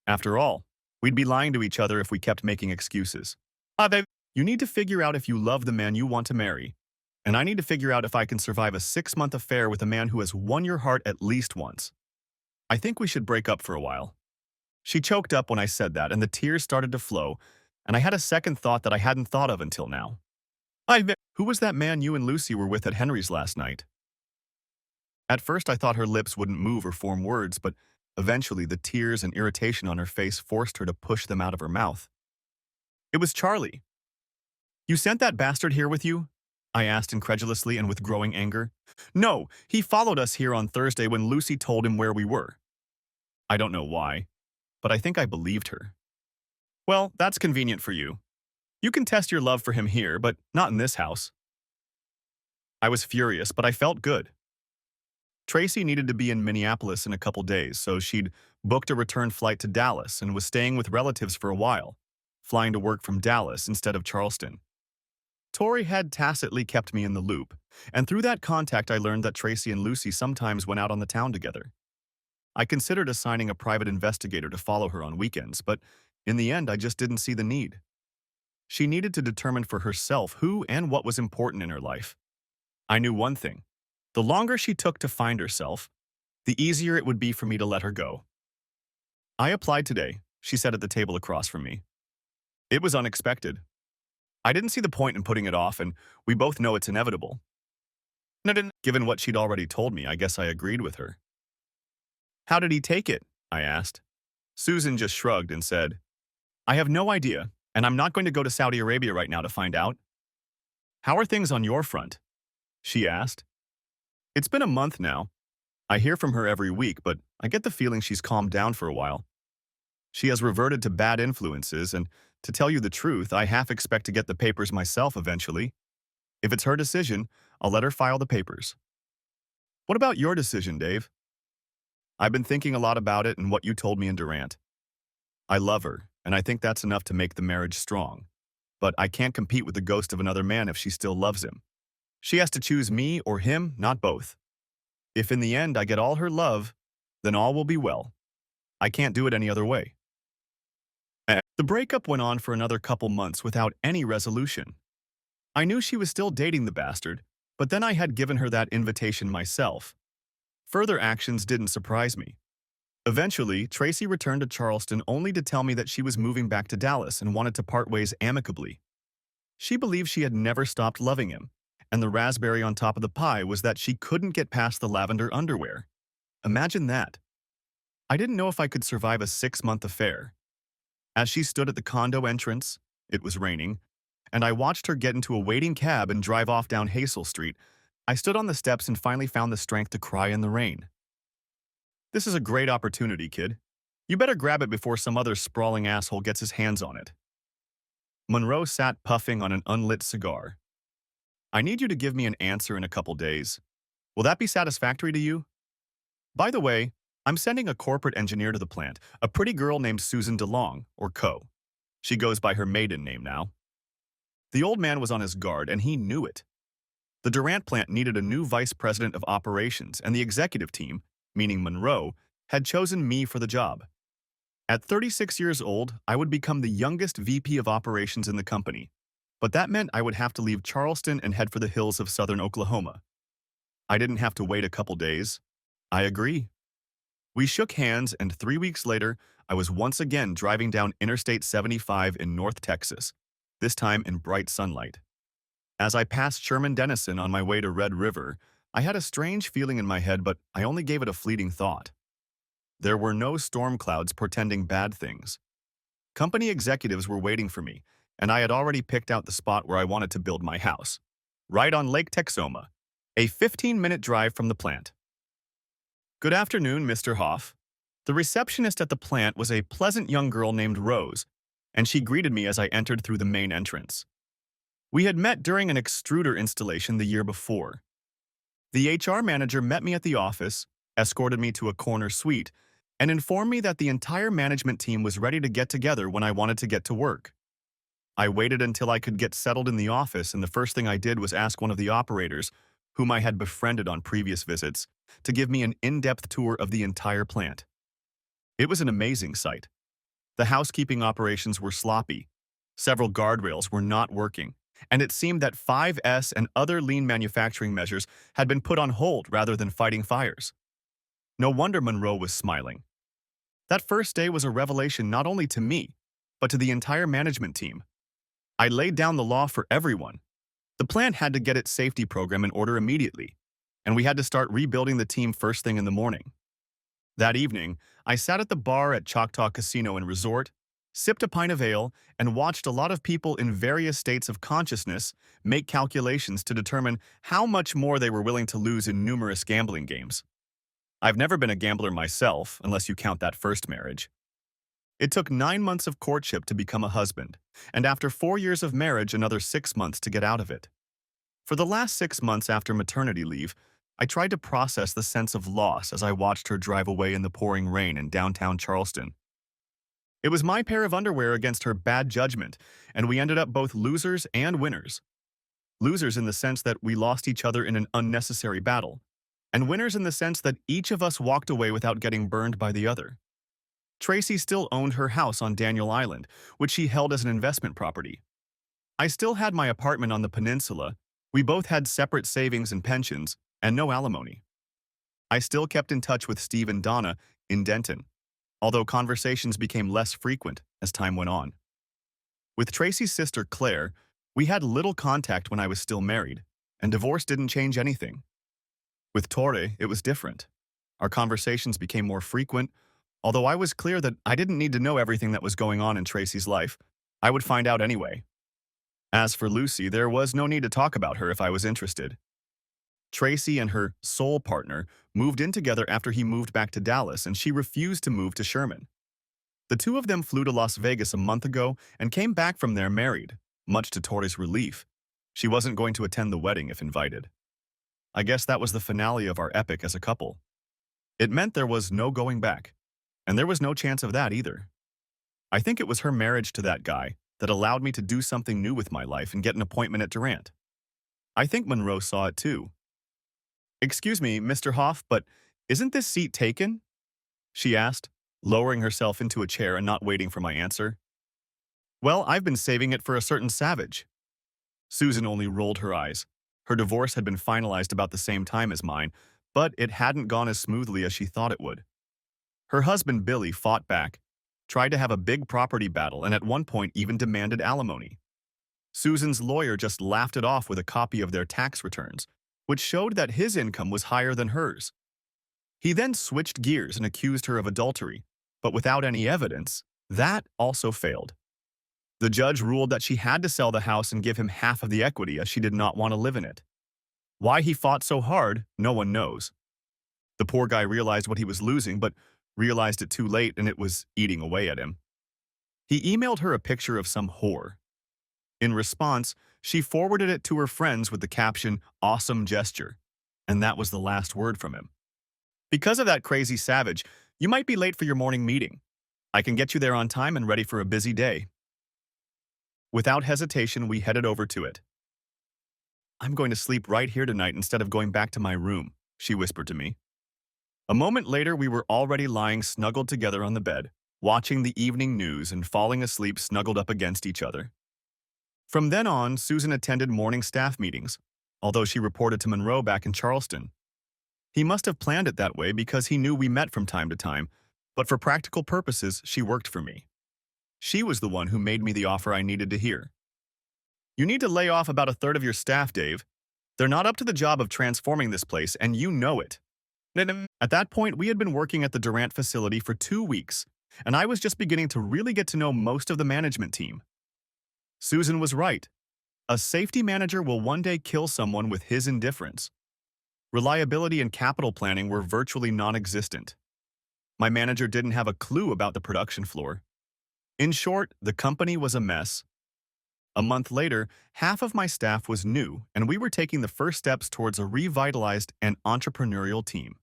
After all, we'd be lying to each other if we kept making excuses. Babe, you need to figure out if you love the man you want to marry, and I need to figure out if I can survive a 6-month affair with a man who has won your heart at least once. I think we should break up for a while. She choked up when I said that, and the tears started to flow, and I had a second thought that I hadn't thought of until now. Who was that man you and Lucy were with at Henry's last night? At first I thought her lips wouldn't move or form words, but eventually the tears and irritation on her face forced her to push them out of her mouth. It was Charlie. You sent that bastard here with you? I asked incredulously and with growing anger. No, he followed us here on Thursday when Lucy told him where we were. I don't know why, but I think I believed her. Well, that's convenient for you. You can test your love for him here, but not in this house. I was furious, but I felt good. Tracy needed to be in Minneapolis in a couple days, so she'd booked a return flight to Dallas and was staying with relatives for a while, flying to work from Dallas instead of Charleston. Tori had tacitly kept me in the loop, and through that contact I learned that Tracy and Lucy sometimes went out on the town together. I considered assigning a private investigator to follow her on weekends, but in the end I just didn't see the need. She needed to determine for herself who and what was important in her life. I knew one thing. The longer she took to find herself, the easier it would be for me to let her go. I applied today, she said at the table across from me. It was unexpected. I didn't see the point in putting it off, and we both know it's inevitable. Given what she'd already told me, I guess I agreed with her. How did he take it? I asked. Susan just shrugged and said, I have no idea, and I'm not going to go to Saudi Arabia right now to find out. How are things on your front? She asked. It's been a month now. I hear from her every week, but I get the feeling she's calmed down for a while. She has reverted to bad influences, and to tell you the truth, I half expect to get the papers myself eventually. If it's her decision, I'll let her file the papers. What about your decision, Dave? I've been thinking a lot about it and what you told me in Durant. I love her, and I think that's enough to make the marriage strong. But I can't compete with the ghost of another man if she still loves him. She has to choose me or him, not both. If in the end I get all her love, then all will be well. I can't do it any other way. The breakup went on for another couple months without any resolution. I knew she was still dating the bastard, but then I had given her that invitation myself. Further actions didn't surprise me. Eventually, Tracy returned to Charleston only to tell me that she was moving back to Dallas and wanted to part ways amicably. She believed she had never stopped loving him, and the raspberry on top of the pie was that she couldn't get past the lavender underwear. Imagine that. I didn't know if I could survive a 6-month affair. As she stood at the condo entrance, it was raining, and I watched her get into a waiting cab and drive off down Hazel Street. I stood on the steps and finally found the strength to cry in the rain. This is a great opportunity, kid. You better grab it before some other sprawling asshole gets his hands on it. Monroe sat puffing on an unlit cigar. I need you to give me an answer in a couple days. Will that be satisfactory to you? By the way, I'm sending a corporate engineer to the plant, a pretty girl named Susan DeLong, or Co. She goes by her maiden name now. The old man was on his guard, and he knew it. The Durant plant needed a new vice president of operations, and the executive team, meaning Monroe, had chosen me for the job. At 36 years old, I would become the youngest VP of operations in the company. but that meant I would have to leave Charleston and head for the hills of southern Oklahoma. I didn't have to wait a couple days. I agree. We shook hands, and 3 weeks later, I was once again driving down Interstate 75 in North Texas, this time in bright sunlight. As I passed Sherman Denison on my way to Red River, I had a strange feeling in my head, but I only gave it a fleeting thought. There were no storm clouds portending bad things. Company executives were waiting for me, and I had already picked out the spot where I wanted to build my house, right on Lake Texoma, a 15-minute drive from the plant. Good afternoon, Mr. Hoff. The receptionist at the plant was a pleasant young girl named Rose, and she greeted me as I entered through the main entrance. We had met during an extruder installation the year before. The HR manager met me at the office, escorted me to a corner suite, and informed me that the entire management team was ready to get together when I wanted to get to work. I waited until I could get settled in the office, and the first thing I did was ask one of the operators, whom I had befriended on previous visits, to give me an in-depth tour of the entire plant. It was an amazing sight. The housekeeping operations were sloppy. Several guardrails were not working, and it seemed that 5S and other lean manufacturing measures had been put on hold rather than fighting fires. No wonder Monroe was smiling. That first day was a revelation not only to me, but to the entire management team. I laid down the law for everyone. The plant had to get its safety program in order immediately, and we had to start rebuilding the team first thing in the morning. That evening, I sat at the bar at Choctaw Casino and Resort, sipped a pint of ale, and watched a lot of people in various states of consciousness make calculations to determine how much more they were willing to lose in numerous gambling games. I've never been a gambler myself, unless you count that first marriage. It took 9 months of courtship to become a husband, and after 4 years of marriage, another 6 months to get out of it. For the last 6 months after maternity leave, I tried to process the sense of loss as I watched her drive away in the pouring rain in downtown Charleston. It was my pair of underwear against her bad judgment, and we ended up both losers and winners. Losers in the sense that we lost each other in an unnecessary battle, and winners in the sense that each of us walked away without getting burned by the other. Tracy still owned her house on Daniel Island, which she held as an investment property. I still had my apartment on the peninsula. We both had separate savings and pensions, and no alimony. I still kept in touch with Steve and Donna in Denton, although conversations became less frequent as time went on. With Tracy's sister Claire, we had little contact when I was still married, and divorce didn't change anything. With Torre, it was different. Our conversations became more frequent, although I was clear that I didn't need to know everything that was going on in Tracy's life. I would find out anyway. As for Lucy, there was no need to talk about her if I was interested. Tracy and her soul partner moved in together after he moved back to Dallas, and she refused to move to Sherman. The two of them flew to Las Vegas a month ago and came back from there married, much to Torre's relief. She wasn't going to attend the wedding if invited. I guess that was the finale of our epic as a couple. It meant there was no going back, and there was no chance of that either. I think it was her marriage to that guy that allowed me to do something new with my life and get an appointment at Durant. I think Monroe saw it too. "Excuse me, Mr. Hoff, but isn't this seat taken?" she asked, lowering herself into a chair and not waiting for my answer. "Well, I've been saving it for a certain savage." Susan only rolled her eyes. Her divorce had been finalized about the same time as mine, but it hadn't gone as smoothly as she thought it would. Her husband Billy fought back, tried to have a big property battle, and at one point even demanded alimony. Susan's lawyer just laughed it off with a copy of their tax returns, which showed that his income was higher than hers. He then switched gears and accused her of adultery, but without any evidence, that also failed. The judge ruled that she had to sell the house and give him half of the equity as she did not want to live in it. Why he fought so hard, no one knows. The poor guy realized what he was losing, but realized it too late and it was eating away at him. He emailed her a picture of some whore. In response, she forwarded it to her friends with the caption, "Awesome gesture," and that was the last word from him. "Because of that crazy savage, you might be late for your morning meeting. I can get you there on time and ready for a busy day." Without hesitation, we headed over to it. "I'm going to sleep right here tonight instead of going back to my room," she whispered to me. A moment later, we were already lying snuggled together on the bed, watching the evening news and falling asleep snuggled up against each other. From then on, Susan attended morning staff meetings, although she reported to Monroe back in Charleston. He must have planned it that way because he knew we met from time to time, but for practical purposes, she worked for me. She was the one who made me the offer I needed to hear. You need to lay off about a third of your staff, Dave. They're not up to the job of transforming this place, and you know it. At that point, we had been working at the Durant facility for 2 weeks, and I was just beginning to really get to know most of the management team. Susan was right. A safety manager will one day kill someone with his indifference. Reliability and capital planning were virtually non-existent. My manager didn't have a clue about the production floor. In short, the company was a mess. A month later, half of my staff was new, and we were taking the first steps towards a revitalized and entrepreneurial team.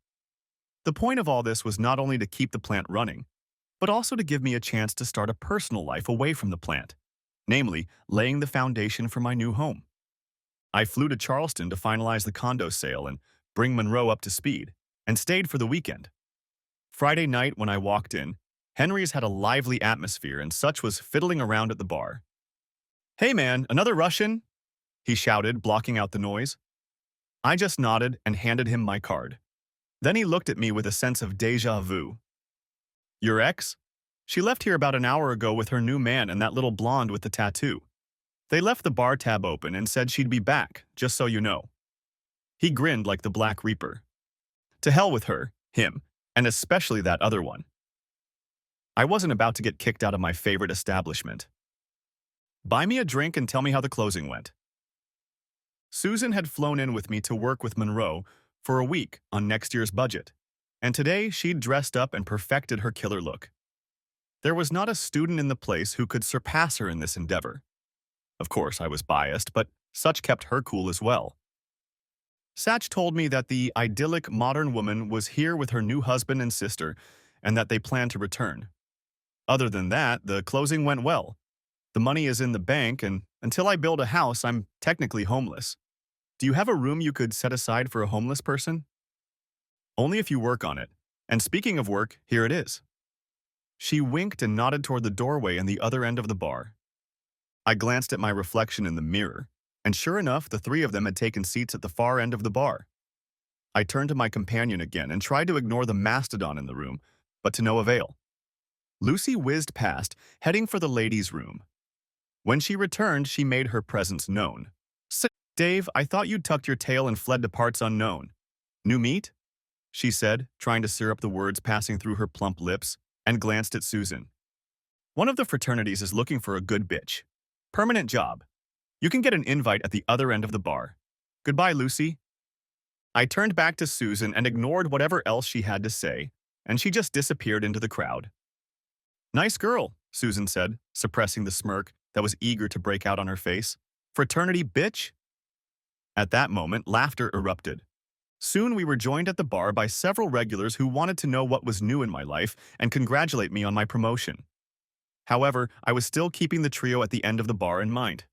The point of all this was not only to keep the plant running, but also to give me a chance to start a personal life away from the plant, namely, laying the foundation for my new home. I flew to Charleston to finalize the condo sale and bring Monroe up to speed, and stayed for the weekend. Friday night when I walked in, Henry's had a lively atmosphere and such was fiddling around at the bar. "Hey man, another Russian?" he shouted, blocking out the noise. I just nodded and handed him my card. Then he looked at me with a sense of déjà vu. "Your ex? She left here about an hour ago with her new man and that little blonde with the tattoo. They left the bar tab open and said she'd be back, just so you know." He grinned like the Black Reaper. To hell with her, him, and especially that other one. I wasn't about to get kicked out of my favorite establishment. "Buy me a drink and tell me how the closing went." Susan had flown in with me to work with Monroe for a week on next year's budget, and today she'd dressed up and perfected her killer look. There was not a student in the place who could surpass her in this endeavor. Of course, I was biased, but such kept her cool as well. Satch told me that the idyllic modern woman was here with her new husband and sister, and that they planned to return. Other than that, the closing went well. The money is in the bank, and until I build a house, I'm technically homeless. Do you have a room you could set aside for a homeless person? Only if you work on it. And speaking of work, here it is. She winked and nodded toward the doorway in the other end of the bar. I glanced at my reflection in the mirror, and sure enough, the three of them had taken seats at the far end of the bar. I turned to my companion again and tried to ignore the mastodon in the room, but to no avail. Lucy whizzed past, heading for the ladies' room. When she returned, she made her presence known. "Dave, I thought you'd tucked your tail and fled to parts unknown. New meat?" she said, trying to syrup the words passing through her plump lips, and glanced at Susan. "One of the fraternities is looking for a good bitch. Permanent job. You can get an invite at the other end of the bar. Goodbye, Lucy." I turned back to Susan and ignored whatever else she had to say, and she just disappeared into the crowd. "Nice girl," Susan said, suppressing the smirk that was eager to break out on her face. "Fraternity bitch?" At that moment, laughter erupted. Soon we were joined at the bar by several regulars who wanted to know what was new in my life and congratulate me on my promotion. However, I was still keeping the trio at the end of the bar in mind.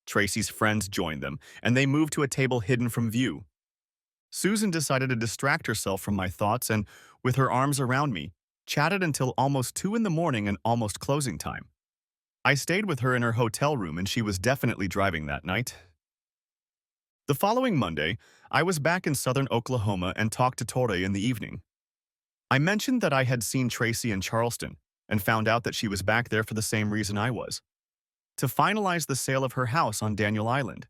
Tracy's friends joined them, and they moved to a table hidden from view. Susan decided to distract herself from my thoughts and, with her arms around me, chatted until almost 2 in the morning and almost closing time. I stayed with her in her hotel room and she was definitely driving that night. The following Monday, I was back in southern Oklahoma and talked to Torre in the evening. I mentioned that I had seen Tracy in Charleston and found out that she was back there for the same reason I was. To finalize the sale of her house on Daniel Island.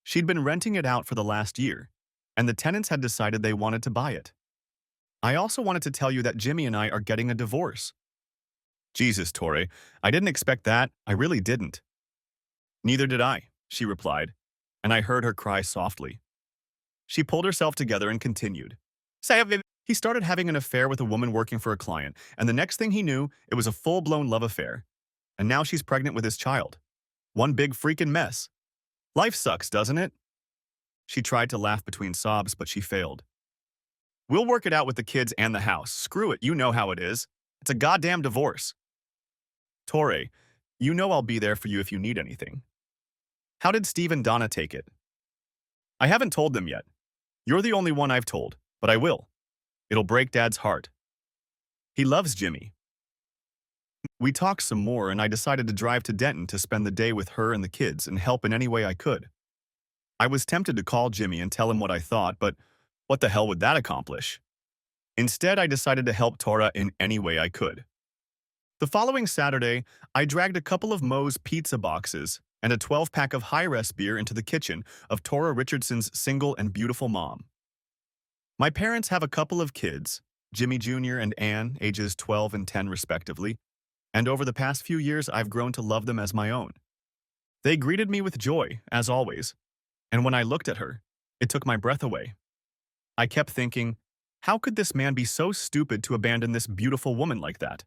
She'd been renting it out for the last year, and the tenants had decided they wanted to buy it. I also wanted to tell you that Jimmy and I are getting a divorce. Jesus, Torre, I didn't expect that. I really didn't. Neither did I, she replied, and I heard her cry softly. She pulled herself together and continued. He started having an affair with a woman working for a client, and the next thing he knew, it was a full-blown love affair. And now she's pregnant with his child. One big freaking mess. Life sucks, doesn't it? She tried to laugh between sobs, but she failed. We'll work it out with the kids and the house. Screw it, you know how it is. It's a goddamn divorce. Torre, you know I'll be there for you if you need anything. How did Steve and Donna take it? I haven't told them yet. You're the only one I've told, but I will. It'll break Dad's heart. He loves Jimmy. We talked some more, and I decided to drive to Denton to spend the day with her and the kids and help in any way I could. I was tempted to call Jimmy and tell him what I thought, but what the hell would that accomplish? Instead, I decided to help Tora in any way I could. The following Saturday, I dragged a couple of Moe's pizza boxes and a 12-pack of high-res beer into the kitchen of Tora Richardson's single and beautiful mom. My parents have a couple of kids, Jimmy Jr. and Ann, ages 12 and 10 respectively, and over the past few years I've grown to love them as my own. They greeted me with joy, as always, and when I looked at her, it took my breath away. I kept thinking, how could this man be so stupid to abandon this beautiful woman like that?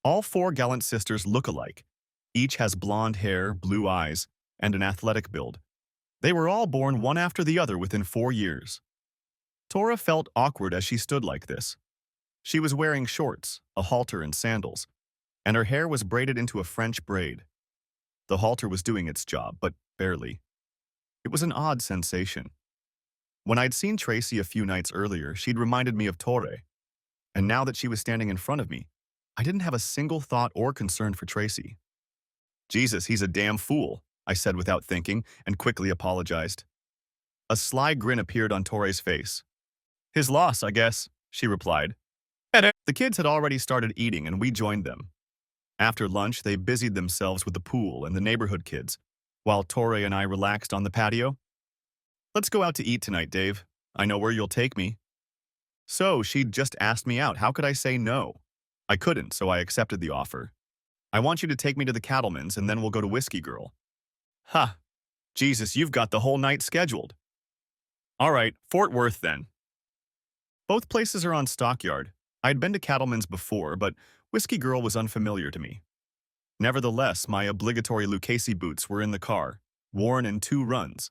All four gallant sisters look alike. Each has blonde hair, blue eyes, and an athletic build. They were all born one after the other within 4 years. Tora felt awkward as she stood like this. She was wearing shorts, a halter, and sandals, and her hair was braided into a French braid. The halter was doing its job, but barely. It was an odd sensation. When I'd seen Tracy a few nights earlier, she'd reminded me of Torre, and now that she was standing in front of me, I didn't have a single thought or concern for Tracy. Jesus, he's a damn fool, I said without thinking, and quickly apologized. A sly grin appeared on Torre's face. His loss, I guess, she replied. The kids had already started eating, and we joined them. After lunch, they busied themselves with the pool and the neighborhood kids, while Torre and I relaxed on the patio. Let's go out to eat tonight, Dave. I know where you'll take me. So she'd just asked me out. How could I say no? I couldn't, so I accepted the offer. I want you to take me to the Cattleman's, and then we'll go to Whiskey Girl. Ha! Jesus, you've got the whole night scheduled. All right, Fort Worth then. Both places are on Stockyard. I'd been to Cattleman's before, but Whiskey Girl was unfamiliar to me. Nevertheless, my obligatory Lucchese boots were in the car, worn in 2 runs.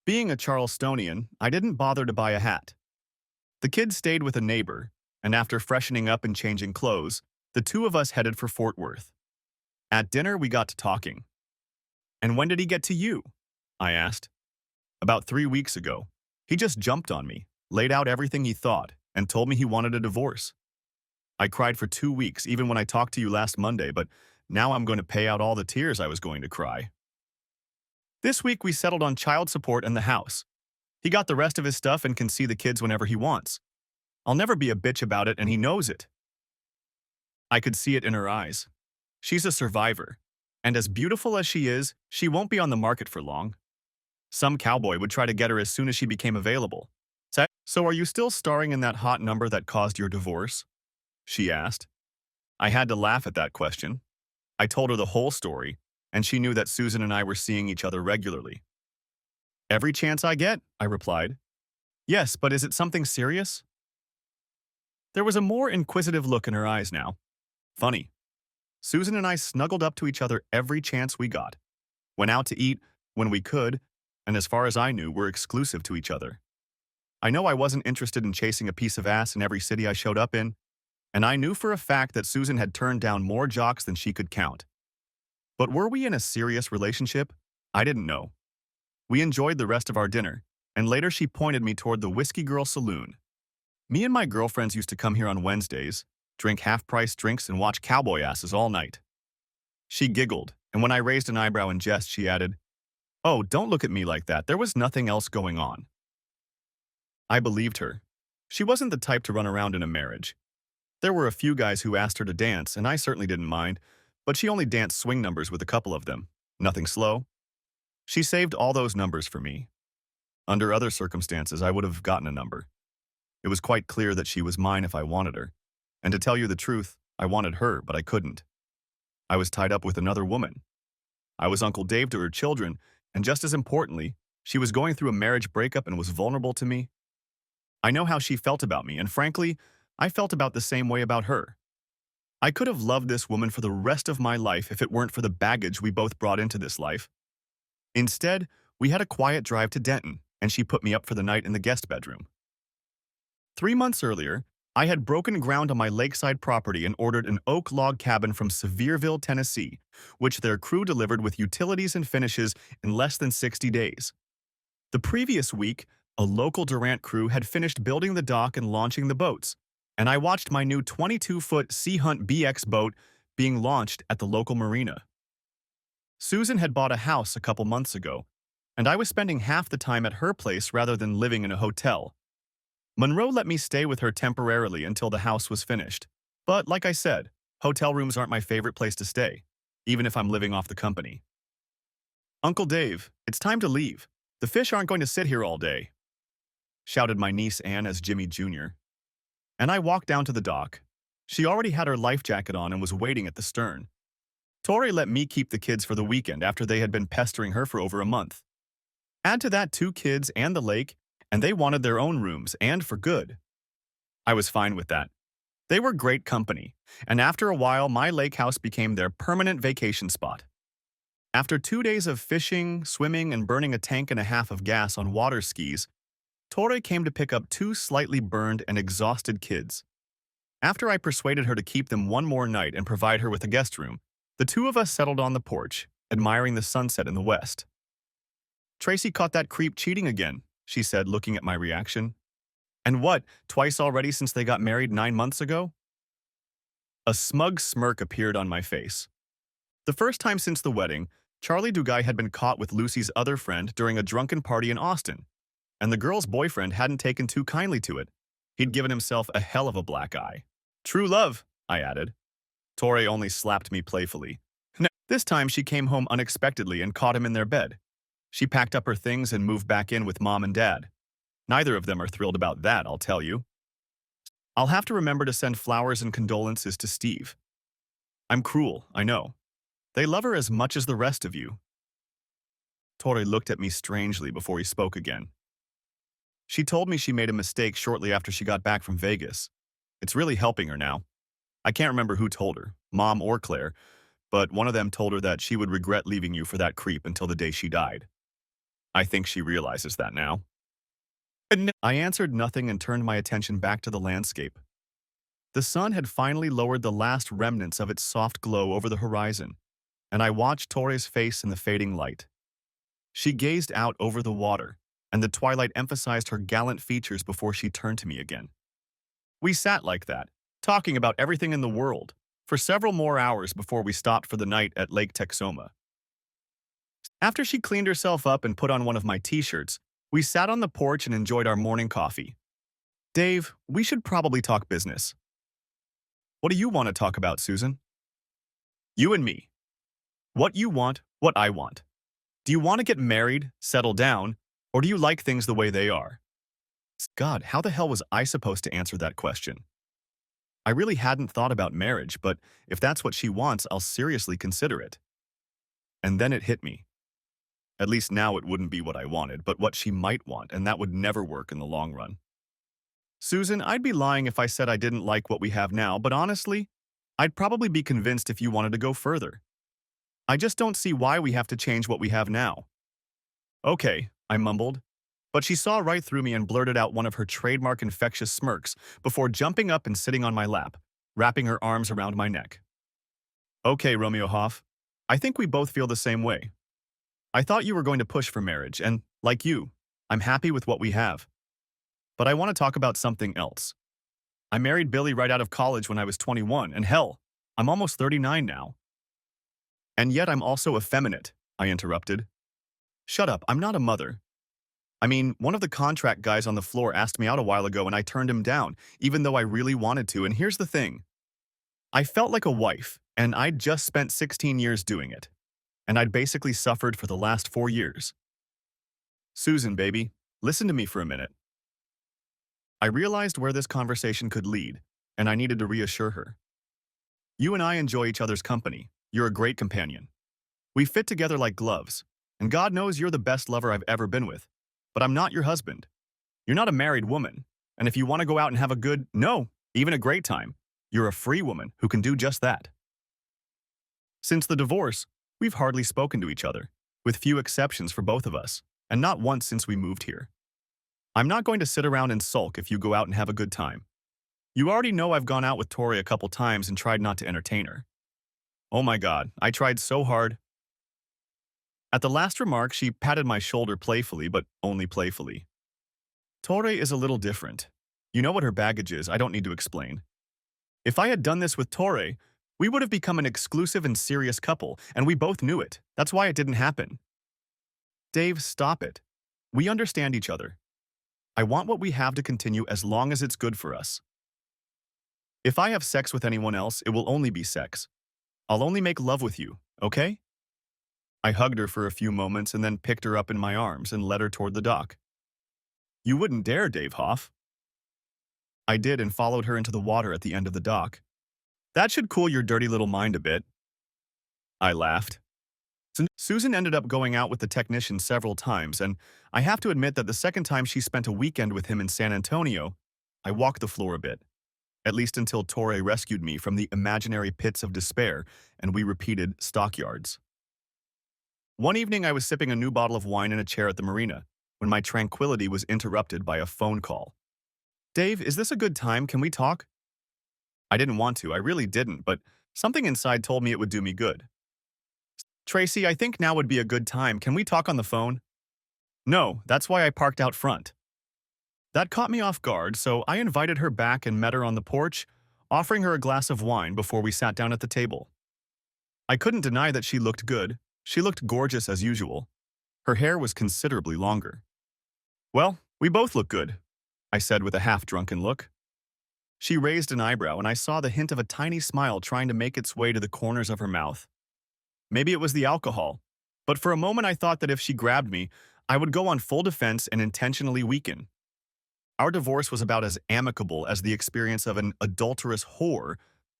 Being a Charlestonian, I didn't bother to buy a hat. The kids stayed with a neighbor, and after freshening up and changing clothes, the 2 of us headed for Fort Worth. At dinner, we got to talking. And when did he get to you? I asked. About 3 weeks ago. He just jumped on me, laid out everything he thought, and told me he wanted a divorce. I cried for 2 weeks, even when I talked to you last Monday, but now I'm going to pay out all the tears I was going to cry. This week, we settled on child support and the house. He got the rest of his stuff and can see the kids whenever he wants. I'll never be a bitch about it, and he knows it. I could see it in her eyes. She's a survivor, and as beautiful as she is, she won't be on the market for long. Some cowboy would try to get her as soon as she became available. So are you still starring in that hot number that caused your divorce? She asked. I had to laugh at that question. I told her the whole story, and she knew that Susan and I were seeing each other regularly. Every chance I get, I replied. Yes, but is it something serious? There was a more inquisitive look in her eyes now. Funny. Susan and I snuggled up to each other every chance we got. Went out to eat when we could, and as far as I knew, were exclusive to each other. I know I wasn't interested in chasing a piece of ass in every city I showed up in, and I knew for a fact that Susan had turned down more jocks than she could count. But were we in a serious relationship? I didn't know. We enjoyed the rest of our dinner, and later she pointed me toward the Whiskey Girl Saloon. Me and my girlfriends used to come here on Wednesdays, drink half-price drinks, and watch cowboy asses all night. She giggled, and when I raised an eyebrow in jest, she added, "Oh, don't look at me like that. There was nothing else going on." I believed her. She wasn't the type to run around in a marriage. There were a few guys who asked her to dance, and I certainly didn't mind, but she only danced swing numbers with a couple of them. Nothing slow. She saved all those numbers for me. Under other circumstances, I would have gotten a number. It was quite clear that she was mine if I wanted her. And to tell you the truth, I wanted her, but I couldn't. I was tied up with another woman. I was Uncle Dave to her children, and just as importantly, she was going through a marriage breakup and was vulnerable to me. I know how she felt about me, and frankly, I felt about the same way about her. I could have loved this woman for the rest of my life if it weren't for the baggage we both brought into this life. Instead, we had a quiet drive to Denton, and she put me up for the night in the guest bedroom. 3 months earlier, I had broken ground on my lakeside property and ordered an oak log cabin from Sevierville, Tennessee, which their crew delivered with utilities and finishes in less than 60 days. The previous week, a local Durant crew had finished building the dock and launching the boats, and I watched my new 22-foot Sea Hunt BX boat being launched at the local marina. Susan had bought a house a couple months ago, and I was spending half the time at her place rather than living in a hotel. Monroe let me stay with her temporarily until the house was finished. But like I said, hotel rooms aren't my favorite place to stay, even if I'm living off the company. "Uncle Dave, it's time to leave. The fish aren't going to sit here all day," shouted my niece Anne as Jimmy Jr. And I walked down to the dock. She already had her life jacket on and was waiting at the stern. Tori let me keep the kids for the weekend after they had been pestering her for over a month. Add to that 2 kids and the lake, and they wanted their own rooms, and for good. I was fine with that. They were great company, and after a while my lake house became their permanent vacation spot. After 2 days of fishing, swimming, and burning a tank and a half of gas on water skis, Tori came to pick up 2 slightly burned and exhausted kids. After I persuaded her to keep them one more night and provide her with a guest room, the 2 of us settled on the porch, admiring the sunset in the west. "Tracy caught that creep cheating again," she said, looking at my reaction. "And what, twice already since they got married 9 months ago?" A smug smirk appeared on my face. The first time since the wedding, Charlie Duguay had been caught with Lucy's other friend during a drunken party in Austin, and the girl's boyfriend hadn't taken too kindly to it. He'd given himself a hell of a black eye. "True love," I added. Tori only slapped me playfully. This time she came home unexpectedly and caught him in their bed. She packed up her things and moved back in with Mom and Dad. Neither of them are thrilled about that, I'll tell you. I'll have to remember to send flowers and condolences to Steve. I'm cruel, I know. They love her as much as the rest of you. Tori looked at me strangely before he spoke again. She told me she made a mistake shortly after she got back from Vegas. It's really helping her now. I can't remember who told her, Mom or Claire, but one of them told her that she would regret leaving you for that creep until the day she died. I think she realizes that now. I answered nothing and turned my attention back to the landscape. The sun had finally lowered the last remnants of its soft glow over the horizon, and I watched Tori's face in the fading light. She gazed out over the water, and the twilight emphasized her gallant features before she turned to me again. We sat like that, talking about everything in the world, for several more hours before we stopped for the night at Lake Texoma. After she cleaned herself up and put on one of my t-shirts, we sat on the porch and enjoyed our morning coffee. "Dave, we should probably talk business." "What do you want to talk about, Susan?" "You and me. What you want, what I want. Do you want to get married, settle down, or do you like things the way they are?" God, how the hell was I supposed to answer that question? I really hadn't thought about marriage, but if that's what she wants, I'll seriously consider it. And then it hit me. At least now it wouldn't be what I wanted, but what she might want, and that would never work in the long run. "Susan, I'd be lying if I said I didn't like what we have now, but honestly, I'd probably be convinced if you wanted to go further. I just don't see why we have to change what we have now." "Okay," I mumbled, but she saw right through me and blurted out one of her trademark infectious smirks before jumping up and sitting on my lap, wrapping her arms around my neck. "Okay, Romeo Hoff, I think we both feel the same way. I thought you were going to push for marriage, and, like you, I'm happy with what we have. But I want to talk about something else. I married Billy right out of college when I was 21, and hell, I'm almost 39 now. And yet I'm also effeminate," I interrupted. "Shut up, I'm not a mother. I mean, one of the contract guys on the floor asked me out a while ago and I turned him down, even though I really wanted to, and here's the thing. I felt like a wife, and I'd just spent 16 years doing it. And I'd basically suffered for the last 4 years. Susan, baby, listen to me for a minute." I realized where this conversation could lead, and I needed to reassure her. "You and I enjoy each other's company. You're a great companion. We fit together like gloves, and God knows you're the best lover I've ever been with. But I'm not your husband. You're not a married woman, and if you want to go out and have a good, no, even a great time, you're a free woman who can do just that. Since the divorce, we've hardly spoken to each other, with few exceptions for both of us, and not once since we moved here. I'm not going to sit around and sulk if you go out and have a good time. You already know I've gone out with Tori a couple times and tried not to entertain her. Oh my God, I tried so hard." At the last remark, she patted my shoulder playfully, but only playfully. "Tori is a little different. You know what her baggage is, I don't need to explain. If I had done this with Torre, we would have become an exclusive and serious couple, and we both knew it. That's why it didn't happen. Dave, stop it. We understand each other. I want what we have to continue as long as it's good for us. If I have sex with anyone else, it will only be sex. I'll only make love with you, okay? I hugged her for a few moments and then picked her up in my arms and led her toward the dock. You wouldn't dare, Dave Hoff. I did and followed her into the water at the end of the dock. That should cool your dirty little mind a bit. I laughed. Susan ended up going out with the technician several times, and I have to admit that the second time she spent a weekend with him in San Antonio, I walked the floor a bit, at least until Torre rescued me from the imaginary pits of despair and we repeated stockyards. One evening I was sipping a new bottle of wine in a chair at the marina when my tranquility was interrupted by a phone call. Dave, is this a good time? Can we talk? I didn't want to, I really didn't, but something inside told me it would do me good. Tracy, I think now would be a good time. Can we talk on the phone? No, that's why I parked out front. That caught me off guard, so I invited her back and met her on the porch, offering her a glass of wine before we sat down at the table. I couldn't deny that she looked good. She looked gorgeous as usual. Her hair was considerably longer. Well, we both look good, I said with a half-drunken look. She raised an eyebrow and I saw the hint of a tiny smile trying to make its way to the corners of her mouth. Maybe it was the alcohol, but for a moment I thought that if she grabbed me, I would go on full defense and intentionally weaken. Our divorce was about as amicable as the experience of an adulterous whore,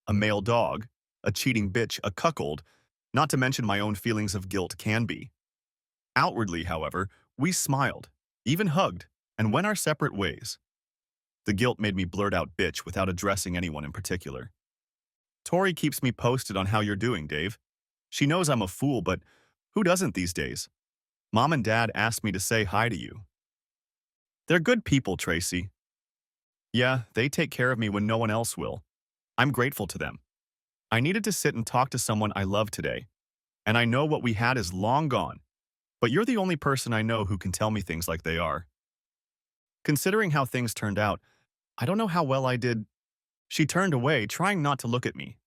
a male dog, a cheating bitch, a cuckold, not to mention my own feelings of guilt can be. Outwardly, however, we smiled, even hugged, and went our separate ways. The guilt made me blurt out bitch without addressing anyone in particular. Tori keeps me posted on how you're doing, Dave. She knows I'm a fool, but who doesn't these days? Mom and Dad asked me to say hi to you. They're good people, Tracy. Yeah, they take care of me when no one else will. I'm grateful to them. I needed to sit and talk to someone I love today, and I know what we had is long gone, but you're the only person I know who can tell me things like they are. Considering how things turned out, I don't know how well I did. She turned away, trying not to look at me.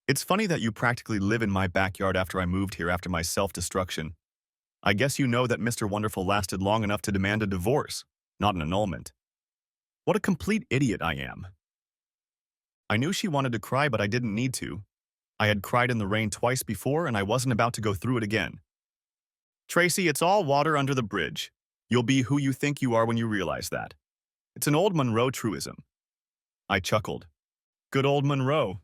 It's funny that you practically live in my backyard after I moved here after my self-destruction. I guess you know that Mr. Wonderful lasted long enough to demand a divorce, not an annulment. What a complete idiot I am. I knew she wanted to cry, but I didn't need to. I had cried in the rain twice before, and I wasn't about to go through it again. Tracy, it's all water under the bridge. You'll be who you think you are when you realize that. It's an old Monroe truism. I chuckled. Good old Monroe.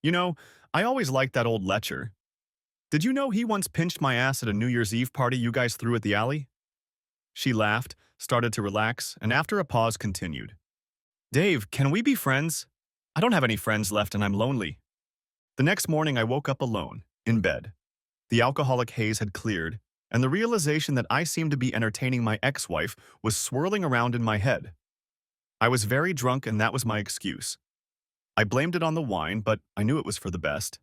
You know, I always liked that old lecher. Did you know he once pinched my ass at a New Year's Eve party you guys threw at the alley? She laughed, started to relax, and after a pause continued. Dave, can we be friends? I don't have any friends left and I'm lonely. The next morning I woke up alone, in bed. The alcoholic haze had cleared, and the realization that I seemed to be entertaining my ex-wife was swirling around in my head. I was very drunk and that was my excuse. I blamed it on the wine, but I knew it was for the best.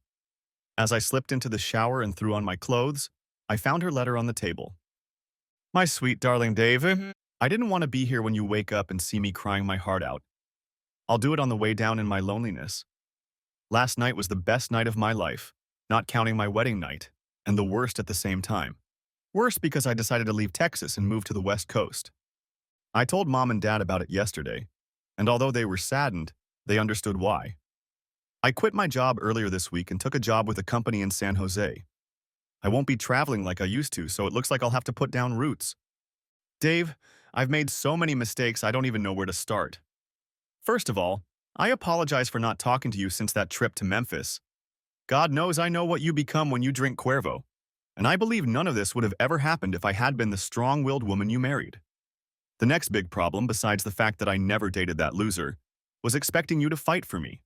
As I slipped into the shower and threw on my clothes, I found her letter on the table. My sweet darling Dave, I didn't want to be here when you wake up and see me crying my heart out. I'll do it on the way down in my loneliness. Last night was the best night of my life, not counting my wedding night, and the worst at the same time. Worst because I decided to leave Texas and move to the West Coast. I told Mom and Dad about it yesterday, and although they were saddened, they understood why. I quit my job earlier this week and took a job with a company in San Jose. I won't be traveling like I used to, so it looks like I'll have to put down roots. Dave, I've made so many mistakes I don't even know where to start. First of all, I apologize for not talking to you since that trip to Memphis. God knows I know what you become when you drink Cuervo, and I believe none of this would have ever happened if I had been the strong-willed woman you married. The next big problem, besides the fact that I never dated that loser, was expecting you to fight for me.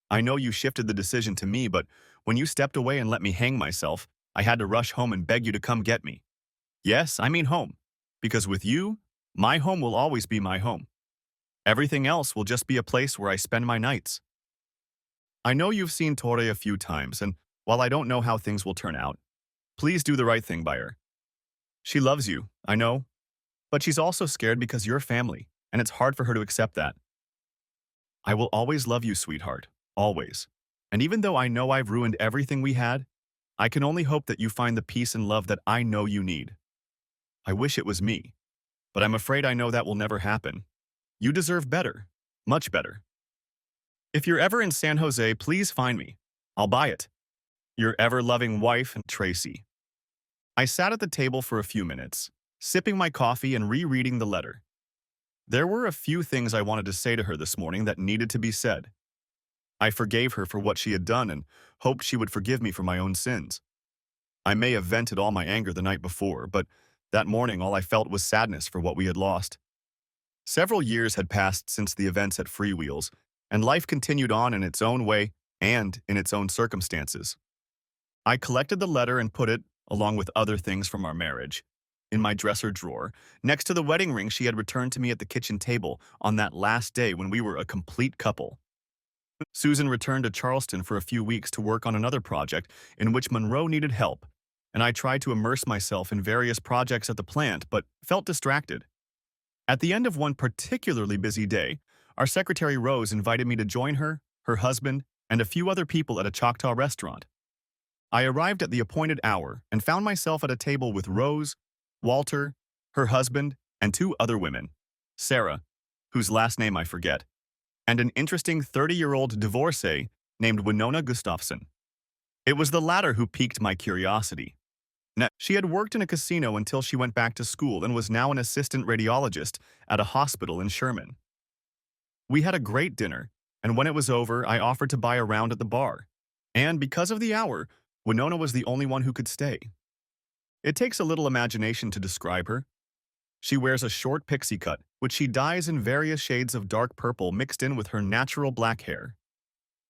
I know you shifted the decision to me, but when you stepped away and let me hang myself, I had to rush home and beg you to come get me. Yes, I mean home, because with you, my home will always be my home. Everything else will just be a place where I spend my nights. I know you've seen Torre a few times, and while I don't know how things will turn out, please do the right thing by her. She loves you, I know, but she's also scared because you're family, and it's hard for her to accept that. I will always love you, sweetheart. Always. And even though I know I've ruined everything we had, I can only hope that you find the peace and love that I know you need. I wish it was me, but I'm afraid I know that will never happen. You deserve better. Much better. If you're ever in San Jose, please find me. I'll buy it. Your ever-loving wife, Tracy. I sat at the table for a few minutes, sipping my coffee and rereading the letter. There were a few things I wanted to say to her this morning that needed to be said. I forgave her for what she had done and hoped she would forgive me for my own sins. I may have vented all my anger the night before, but that morning all I felt was sadness for what we had lost. Several years had passed since the events at Freewheels, and life continued on in its own way and in its own circumstances. I collected the letter and put it, along with other things from our marriage, in my dresser drawer, next to the wedding ring she had returned to me at the kitchen table on that last day when we were a complete couple. Susan returned to Charleston for a few weeks to work on another project in which Monroe needed help, and I tried to immerse myself in various projects at the plant but felt distracted. At the end of one particularly busy day, our secretary Rose invited me to join her, her husband, and a few other people at a Choctaw restaurant. I arrived at the appointed hour and found myself at a table with Rose, Walter, her husband, and two other women, Sarah, whose last name I forget, and an interesting 30-year-old divorcee named Winona Gustafson. It was the latter who piqued my curiosity. She had worked in a casino until she went back to school and was now an assistant radiologist at a hospital in Sherman. We had a great dinner, and when it was over, I offered to buy a round at the bar. And because of the hour, Winona was the only one who could stay. It takes a little imagination to describe her. She wears a short pixie cut, which she dyes in various shades of dark purple mixed in with her natural black hair.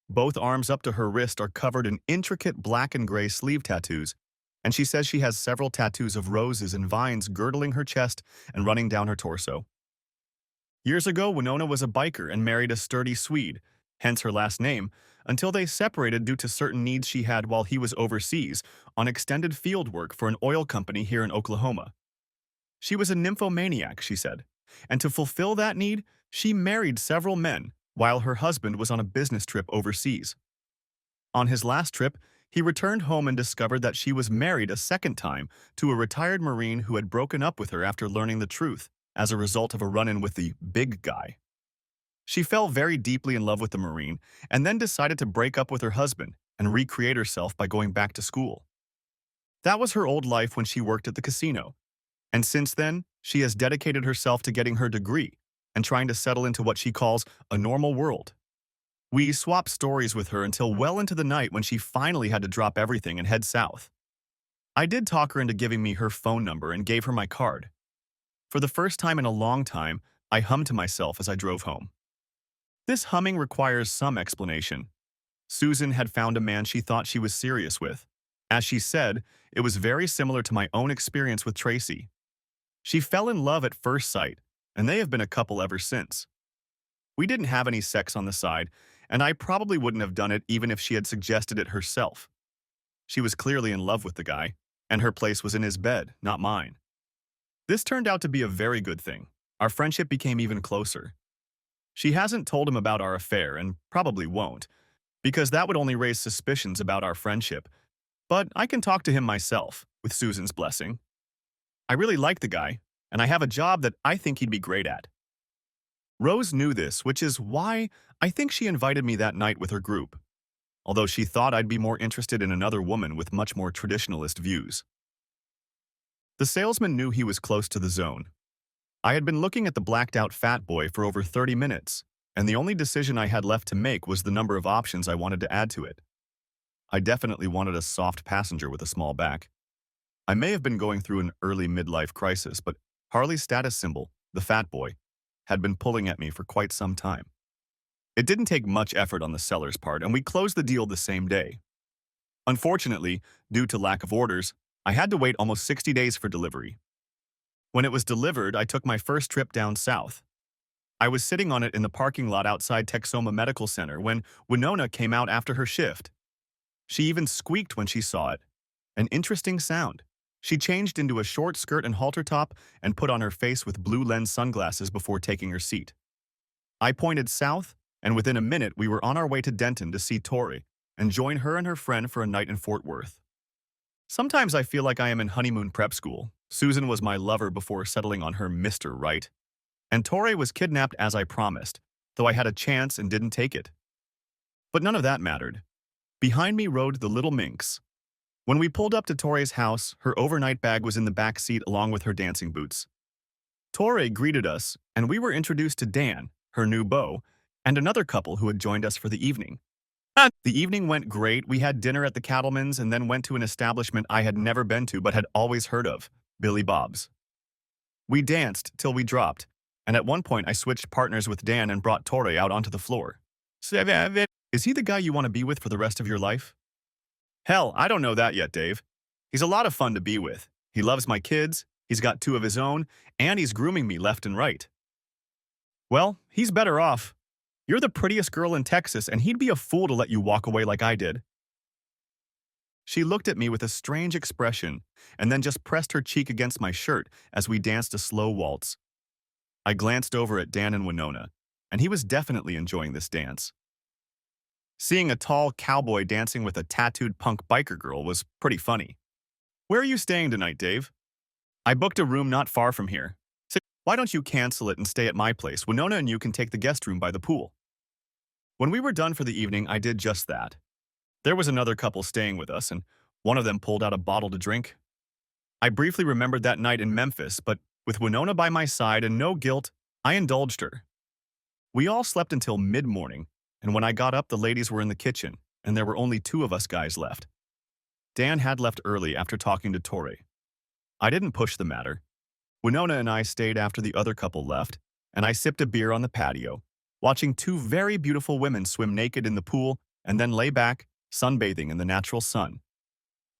Both arms up to her wrist are covered in intricate black and gray sleeve tattoos, and she says she has several tattoos of roses and vines girdling her chest and running down her torso. Years ago, Winona was a biker and married a sturdy Swede, hence her last name, until they separated due to certain needs she had while he was overseas on extended field work for an oil company here in Oklahoma. She was a nymphomaniac, she said, and to fulfill that need, she married several men while her husband was on a business trip overseas. On his last trip, he returned home and discovered that she was married a second time to a retired Marine who had broken up with her after learning the truth as a result of a run-in with the big guy. She fell very deeply in love with the Marine and then decided to break up with her husband and recreate herself by going back to school. That was her old life when she worked at the casino, and since then, she has dedicated herself to getting her degree and trying to settle into what she calls a normal world. We swapped stories with her until well into the night when she finally had to drop everything and head south. I did talk her into giving me her phone number and gave her my card. For the first time in a long time, I hummed to myself as I drove home. This humming requires some explanation. Susan had found a man she thought she was serious with. As she said, it was very similar to my own experience with Tracy. She fell in love at first sight, and they have been a couple ever since. We didn't have any sex on the side, and I probably wouldn't have done it even if she had suggested it herself. She was clearly in love with the guy, and her place was in his bed, not mine. This turned out to be a very good thing. Our friendship became even closer. She hasn't told him about our affair and probably won't, because that would only raise suspicions about our friendship, but I can talk to him myself, with Susan's blessing. I really like the guy, and I have a job that I think he'd be great at. Rose knew this, which is why I think she invited me that night with her group, although she thought I'd be more interested in another woman with much more traditionalist views. The salesman knew he was close to the zone. I had been looking at the blacked-out fat boy for over 30 minutes, and the only decision I had left to make was the number of options I wanted to add to it. I definitely wanted a soft passenger with a small back. I may have been going through an early midlife crisis, but Harley's status symbol, the fat boy, had been pulling at me for quite some time. It didn't take much effort on the seller's part, and we closed the deal the same day. Unfortunately, due to lack of orders, I had to wait almost 60 days for delivery. When it was delivered, I took my first trip down south. I was sitting on it in the parking lot outside Texoma Medical Center when Winona came out after her shift. She even squeaked when she saw it. An interesting sound. She changed into a short skirt and halter top and put on her face with blue lens sunglasses before taking her seat. I pointed south, and within a minute we were on our way to Denton to see Tori and join her and her friend for a night in Fort Worth. Sometimes I feel like I am in honeymoon prep school. Susan was my lover before settling on her Mr. Right, and Tori was kidnapped as I promised, though I had a chance and didn't take it. But none of that mattered. Behind me rode the little minx. When we pulled up to Tori's house, her overnight bag was in the back seat along with her dancing boots. Tori greeted us, and we were introduced to Dan, her new beau, and another couple who had joined us for the evening. The evening went great. We had dinner at the Cattleman's and then went to an establishment I had never been to but had always heard of, Billy Bob's. We danced till we dropped, and at one point I switched partners with Dan and brought Tori out onto the floor. Is he the guy you want to be with for the rest of your life? Hell, I don't know that yet, Dave. He's a lot of fun to be with. He loves my kids, he's got two of his own, and he's grooming me left and right. Well, he's better off. You're the prettiest girl in Texas, and he'd be a fool to let you walk away like I did. She looked at me with a strange expression and then just pressed her cheek against my shirt as we danced a slow waltz. I glanced over at Dan and Winona, and he was definitely enjoying this dance. Seeing a tall cowboy dancing with a tattooed punk biker girl was pretty funny. Where are you staying tonight, Dave? I booked a room not far from here. So why don't you cancel it and stay at my place? Winona and you can take the guest room by the pool. When we were done for the evening, I did just that. There was another couple staying with us, and one of them pulled out a bottle to drink. I briefly remembered that night in Memphis, but with Winona by my side and no guilt, I indulged her. We all slept until mid-morning, and when I got up, the ladies were in the kitchen, and there were only two of us guys left. Dan had left early after talking to Tori. I didn't push the matter. Winona and I stayed after the other couple left, and I sipped a beer on the patio, watching two very beautiful women swim naked in the pool and then lay back, sunbathing in the natural sun.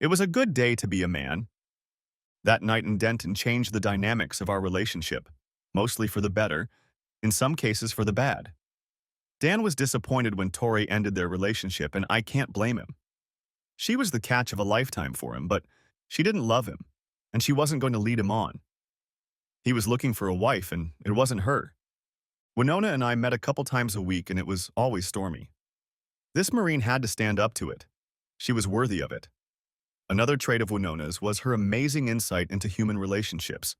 It was a good day to be a man. That night in Denton changed the dynamics of our relationship, mostly for the better, in some cases for the bad. Dan was disappointed when Tori ended their relationship, and I can't blame him. She was the catch of a lifetime for him, but she didn't love him, and she wasn't going to lead him on. He was looking for a wife, and it wasn't her. Winona and I met a couple times a week, and it was always stormy. This Marine had to stand up to it. She was worthy of it. Another trait of Winona's was her amazing insight into human relationships.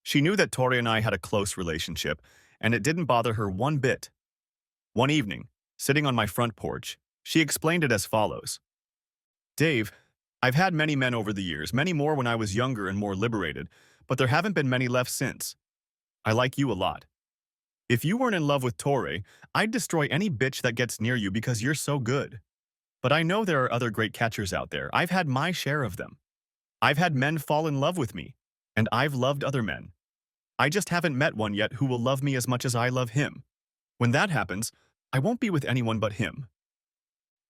She knew that Tori and I had a close relationship, and it didn't bother her one bit. One evening, sitting on my front porch, she explained it as follows. Dave, I've had many men over the years, many more when I was younger and more liberated, but there haven't been many left since. I like you a lot. If you weren't in love with Tori, I'd destroy any bitch that gets near you because you're so good. But I know there are other great catchers out there. I've had my share of them. I've had men fall in love with me, and I've loved other men. I just haven't met one yet who will love me as much as I love him. When that happens, I won't be with anyone but him.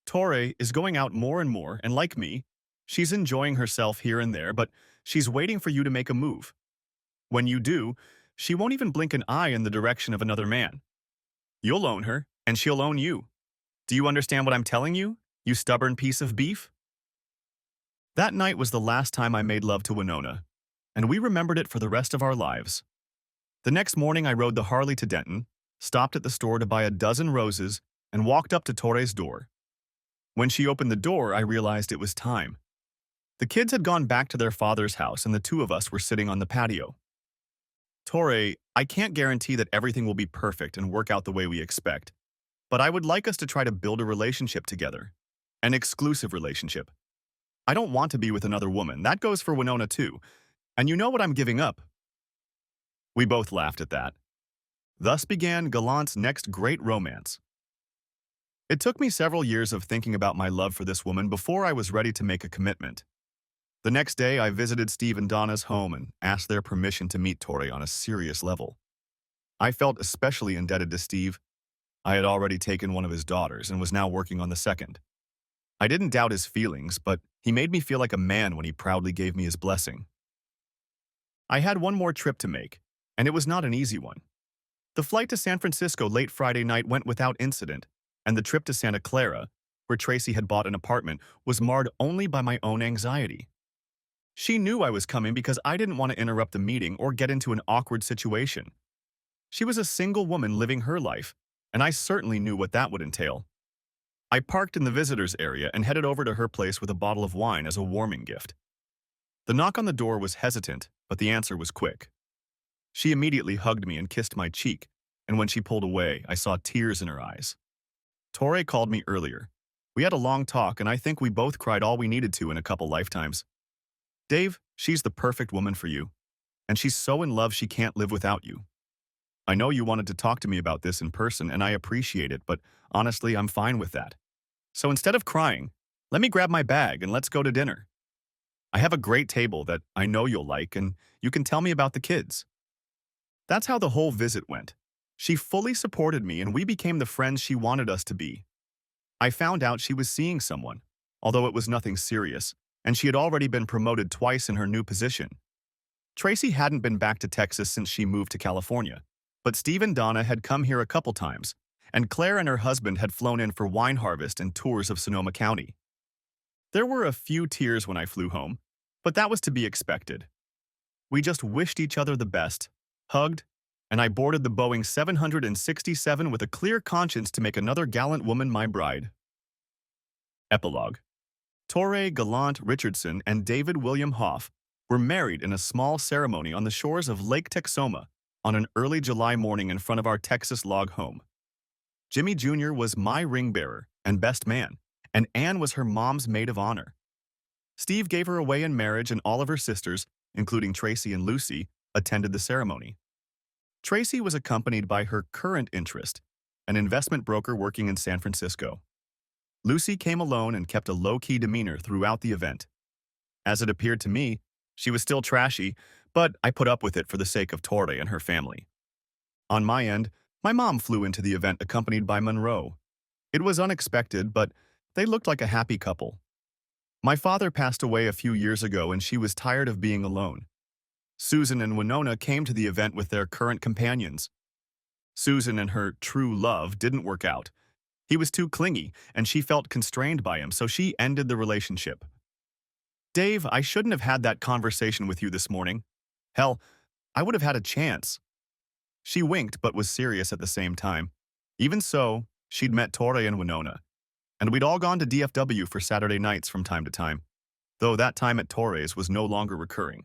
Tori is going out more and more, and like me, she's enjoying herself here and there, but she's waiting for you to make a move. When you do, she won't even blink an eye in the direction of another man. You'll own her, and she'll own you. Do you understand what I'm telling you, you stubborn piece of beef? That night was the last time I made love to Winona, and we remembered it for the rest of our lives. The next morning I rode the Harley to Denton, stopped at the store to buy a dozen roses, and walked up to Tori's door. When she opened the door, I realized it was time. The kids had gone back to their father's house, and the two of us were sitting on the patio. Tori, I can't guarantee that everything will be perfect and work out the way we expect, but I would like us to try to build a relationship together. An exclusive relationship. I don't want to be with another woman. That goes for Winona too. And you know what I'm giving up. We both laughed at that. Thus began Gallant's next great romance. It took me several years of thinking about my love for this woman before I was ready to make a commitment. The next day, I visited Steve and Donna's home and asked their permission to meet Tori on a serious level. I felt especially indebted to Steve. I had already taken one of his daughters and was now working on the second. I didn't doubt his feelings, but he made me feel like a man when he proudly gave me his blessing. I had one more trip to make, and it was not an easy one. The flight to San Francisco late Friday night went without incident, and the trip to Santa Clara, where Tracy had bought an apartment, was marred only by my own anxiety. She knew I was coming because I didn't want to interrupt the meeting or get into an awkward situation. She was a single woman living her life, and I certainly knew what that would entail. I parked in the visitors area and headed over to her place with a bottle of wine as a warming gift. The knock on the door was hesitant, but the answer was quick. She immediately hugged me and kissed my cheek, and when she pulled away, I saw tears in her eyes. Torre called me earlier. We had a long talk, and I think we both cried all we needed to in a couple lifetimes. Dave, she's the perfect woman for you, and she's so in love she can't live without you. I know you wanted to talk to me about this in person, and I appreciate it, but honestly, I'm fine with that. So instead of crying, let me grab my bag and let's go to dinner. I have a great table that I know you'll like, and you can tell me about the kids. That's how the whole visit went. She fully supported me, and we became the friends she wanted us to be. I found out she was seeing someone, although it was nothing serious, and she had already been promoted twice in her new position. Tracy hadn't been back to Texas since she moved to California, but Steve and Donna had come here a couple times, and Claire and her husband had flown in for wine harvest and tours of Sonoma County. There were a few tears when I flew home, but that was to be expected. We just wished each other the best, hugged, and I boarded the Boeing 767 with a clear conscience to make another gallant woman my bride. Epilogue. Torre Gallant Richardson and David William Hoff were married in a small ceremony on the shores of Lake Texoma on an early July morning in front of our Texas log home. Jimmy Jr. was my ring bearer and best man, and Anne was her mom's maid of honor. Steve gave her away in marriage, and all of her sisters, including Tracy and Lucy, attended the ceremony. Tracy was accompanied by her current interest, an investment broker working in San Francisco. Lucy came alone and kept a low-key demeanor throughout the event. As it appeared to me, she was still trashy, but I put up with it for the sake of Torre and her family. On my end, my mom flew into the event accompanied by Monroe. It was unexpected, but they looked like a happy couple. My father passed away a few years ago, and she was tired of being alone. Susan and Winona came to the event with their current companions. Susan and her true love didn't work out. He was too clingy, and she felt constrained by him, so she ended the relationship. Dave, I shouldn't have had that conversation with you this morning. Hell, I would have had a chance. She winked but was serious at the same time. Even so, she'd met Torre and Winona, and we'd all gone to DFW for Saturday nights from time to time, though that time at Torre's was no longer recurring.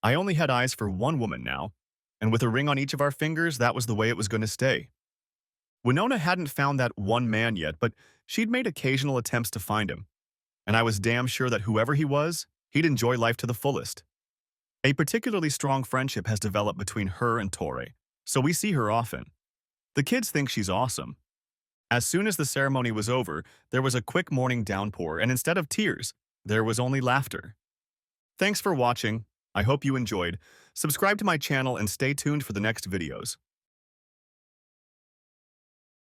I only had eyes for one woman now, and with a ring on each of our fingers, that was the way it was going to stay. Winona hadn't found that one man yet, but she'd made occasional attempts to find him, and I was damn sure that whoever he was, he'd enjoy life to the fullest. A particularly strong friendship has developed between her and Torre, so we see her often. The kids think she's awesome. As soon as the ceremony was over, there was a quick morning downpour, and instead of tears, there was only laughter. Thanks for watching. I hope you enjoyed. Subscribe to my channel and stay tuned for the next videos.